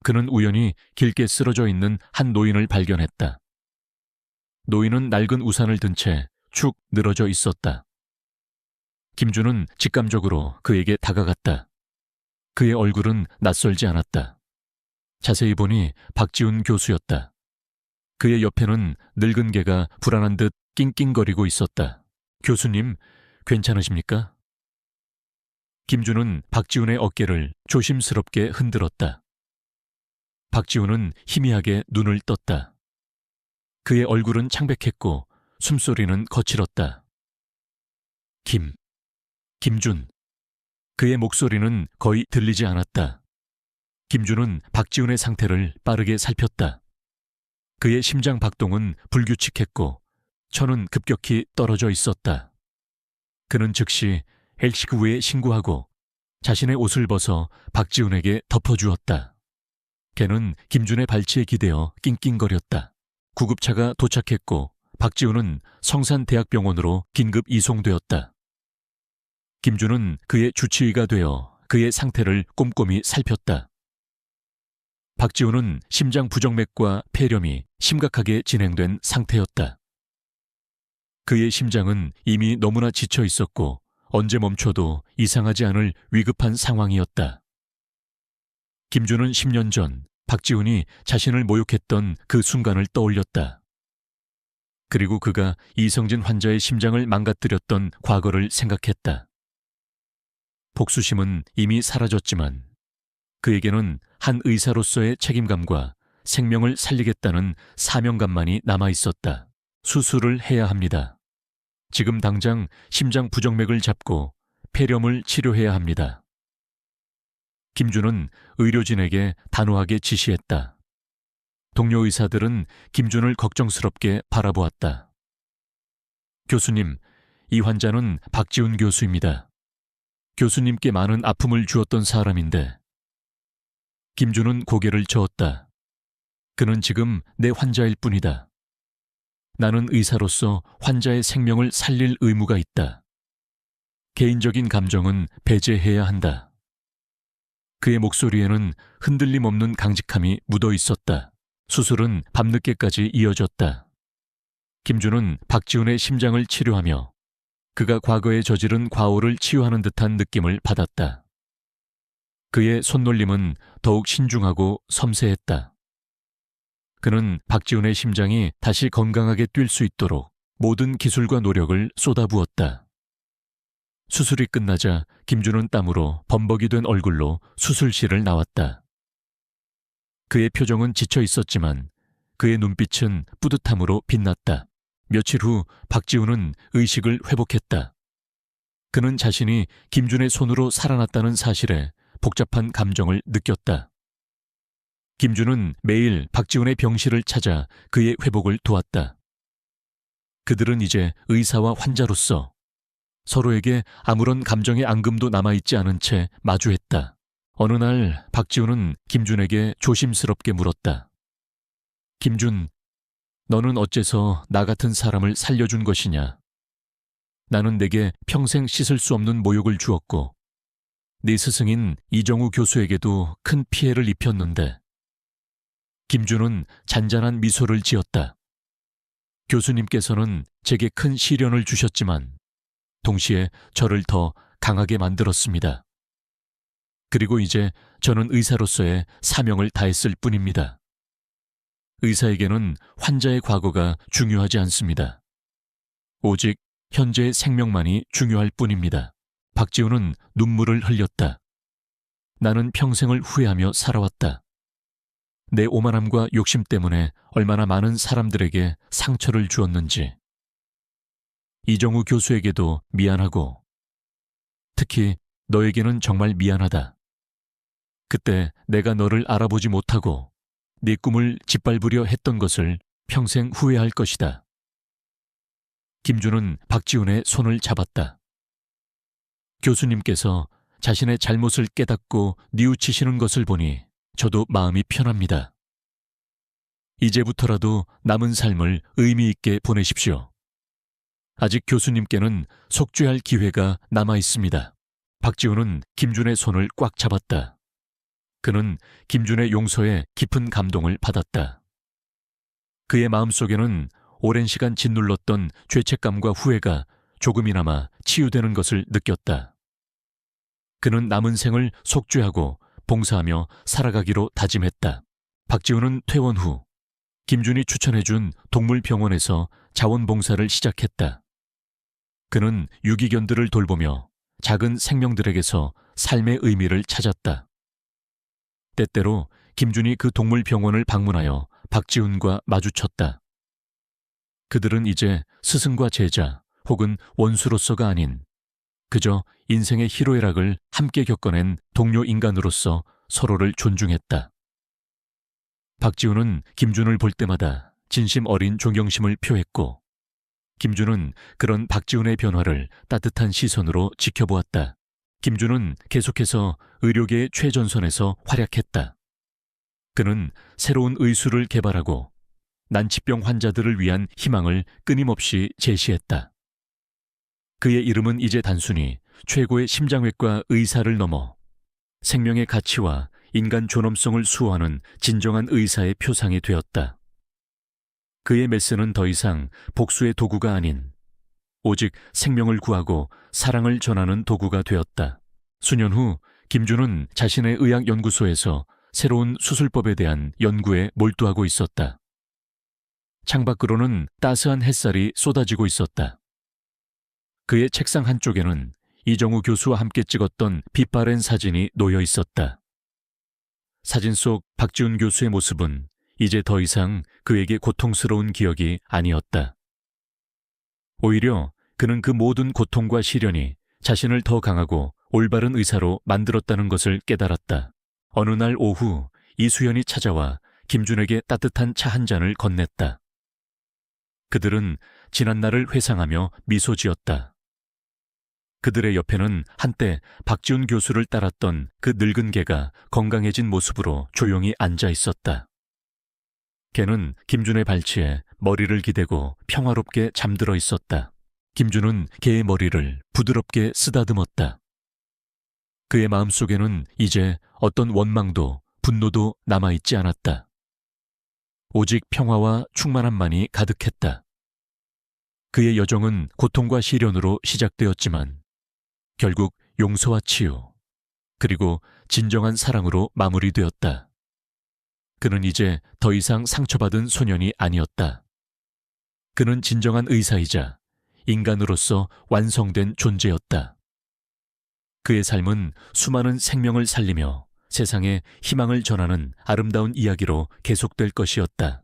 그는 우연히 길게 쓰러져 있는 한 노인을 발견했다. 노인은 낡은 우산을 든 채 축 늘어져 있었다. 김준은 직감적으로 그에게 다가갔다. 그의 얼굴은 낯설지 않았다. 자세히 보니 박지훈 교수였다. 그의 옆에는 늙은 개가 불안한 듯 낑낑거리고 있었다. 교수님, 괜찮으십니까? 김준은 박지훈의 어깨를 조심스럽게 흔들었다. 박지훈은 희미하게 눈을 떴다. 그의 얼굴은 창백했고 숨소리는 거칠었다. 김준. 그의 목소리는 거의 들리지 않았다. 김준은 박지훈의 상태를 빠르게 살폈다. 그의 심장 박동은 불규칙했고 천은 급격히 떨어져 있었다. 그는 즉시 헬시그우에 신고하고 자신의 옷을 벗어 박지훈에게 덮어주었다. 걔는 김준의 발치에 기대어 낑낑거렸다. 구급차가 도착했고 박지훈은 성산대학병원으로 긴급 이송되었다. 김준은 그의 주치의가 되어 그의 상태를 꼼꼼히 살폈다. 박지훈은 심장 부정맥과 폐렴이 심각하게 진행된 상태였다. 그의 심장은 이미 너무나 지쳐 있었고 언제 멈춰도 이상하지 않을 위급한 상황이었다. 김준은 10년 전 박지훈이 자신을 모욕했던 그 순간을 떠올렸다. 그리고 그가 이성진 환자의 심장을 망가뜨렸던 과거를 생각했다. 복수심은 이미 사라졌지만 그에게는 한 의사로서의 책임감과 생명을 살리겠다는 사명감만이 남아있었다. 수술을 해야 합니다. 지금 당장 심장 부정맥을 잡고 폐렴을 치료해야 합니다. 김준은 의료진에게 단호하게 지시했다. 동료 의사들은 김준을 걱정스럽게 바라보았다. 교수님, 이 환자는 박지훈 교수입니다. 교수님께 많은 아픔을 주었던 사람인데. 김준은 고개를 저었다. 그는 지금 내 환자일 뿐이다. 나는 의사로서 환자의 생명을 살릴 의무가 있다. 개인적인 감정은 배제해야 한다. 그의 목소리에는 흔들림 없는 강직함이 묻어 있었다. 수술은 밤늦게까지 이어졌다. 김준은 박지훈의 심장을 치료하며 그가 과거에 저지른 과오를 치유하는 듯한 느낌을 받았다. 그의 손놀림은 더욱 신중하고 섬세했다. 그는 박지훈의 심장이 다시 건강하게 뛸 수 있도록 모든 기술과 노력을 쏟아부었다. 수술이 끝나자 김준은 땀으로 범벅이 된 얼굴로 수술실을 나왔다. 그의 표정은 지쳐 있었지만 그의 눈빛은 뿌듯함으로 빛났다. 며칠 후 박지훈은 의식을 회복했다. 그는 자신이 김준의 손으로 살아났다는 사실에 복잡한 감정을 느꼈다. 김준은 매일 박지훈의 병실을 찾아 그의 회복을 도왔다. 그들은 이제 의사와 환자로서 서로에게 아무런 감정의 앙금도 남아있지 않은 채 마주했다. 어느 날 박지훈은 김준에게 조심스럽게 물었다. 김준, 너는 어째서 나 같은 사람을 살려준 것이냐? 나는 내게 평생 씻을 수 없는 모욕을 주었고 네 스승인 이정우 교수에게도 큰 피해를 입혔는데. 김준은 잔잔한 미소를 지었다. 교수님께서는 제게 큰 시련을 주셨지만 동시에 저를 더 강하게 만들었습니다. 그리고 이제 저는 의사로서의 사명을 다했을 뿐입니다. 의사에게는 환자의 과거가 중요하지 않습니다. 오직 현재의 생명만이 중요할 뿐입니다. 박지훈은 눈물을 흘렸다. 나는 평생을 후회하며 살아왔다. 내 오만함과 욕심 때문에 얼마나 많은 사람들에게 상처를 주었는지. 이정우 교수에게도 미안하고 특히 너에게는 정말 미안하다. 그때 내가 너를 알아보지 못하고 네 꿈을 짓밟으려 했던 것을 평생 후회할 것이다. 김준은 박지훈의 손을 잡았다. 교수님께서 자신의 잘못을 깨닫고 뉘우치시는 것을 보니 저도 마음이 편합니다. 이제부터라도 남은 삶을 의미 있게 보내십시오. 아직 교수님께는 속죄할 기회가 남아 있습니다. 박지훈은 김준의 손을 꽉 잡았다. 그는 김준의 용서에 깊은 감동을 받았다. 그의 마음속에는 오랜 시간 짓눌렀던 죄책감과 후회가 조금이나마 치유되는 것을 느꼈다. 그는 남은 생을 속죄하고 봉사하며 살아가기로 다짐했다. 박지훈은 퇴원 후 김준이 추천해준 동물병원에서 자원봉사를 시작했다. 그는 유기견들을 돌보며 작은 생명들에게서 삶의 의미를 찾았다. 때때로 김준이 그 동물병원을 방문하여 박지훈과 마주쳤다. 그들은 이제 스승과 제자 혹은 원수로서가 아닌 그저 인생의 희로애락을 함께 겪어낸 동료 인간으로서 서로를 존중했다. 박지훈은 김준을 볼 때마다 진심 어린 존경심을 표했고 김준은 그런 박지훈의 변화를 따뜻한 시선으로 지켜보았다. 김준은 계속해서 의료계의 최전선에서 활약했다. 그는 새로운 의술을 개발하고 난치병 환자들을 위한 희망을 끊임없이 제시했다. 그의 이름은 이제 단순히 최고의 심장외과 의사를 넘어 생명의 가치와 인간 존엄성을 수호하는 진정한 의사의 표상이 되었다. 그의 메스는 더 이상 복수의 도구가 아닌 오직 생명을 구하고 사랑을 전하는 도구가 되었다. 수년 후 김준은 자신의 의학연구소에서 새로운 수술법에 대한 연구에 몰두하고 있었다. 창밖으로는 따스한 햇살이 쏟아지고 있었다. 그의 책상 한쪽에는 이정우 교수와 함께 찍었던 빛바랜 사진이 놓여 있었다. 사진 속 박지훈 교수의 모습은 이제 더 이상 그에게 고통스러운 기억이 아니었다. 오히려 그는 그 모든 고통과 시련이 자신을 더 강하고 올바른 의사로 만들었다는 것을 깨달았다. 어느 날 오후 이수연이 찾아와 김준에게 따뜻한 차 한 잔을 건넸다. 그들은 지난날을 회상하며 미소 지었다. 그들의 옆에는 한때 박지훈 교수를 따랐던 그 늙은 개가 건강해진 모습으로 조용히 앉아 있었다. 개는 김준의 발치에 머리를 기대고 평화롭게 잠들어 있었다. 김준은 개의 머리를 부드럽게 쓰다듬었다. 그의 마음속에는 이제 어떤 원망도 분노도 남아있지 않았다. 오직 평화와 충만함만이 가득했다. 그의 여정은 고통과 시련으로 시작되었지만 결국 용서와 치유, 그리고 진정한 사랑으로 마무리되었다. 그는 이제 더 이상 상처받은 소년이 아니었다. 그는 진정한 의사이자 인간으로서 완성된 존재였다. 그의 삶은 수많은 생명을 살리며 세상에 희망을 전하는 아름다운 이야기로 계속될 것이었다.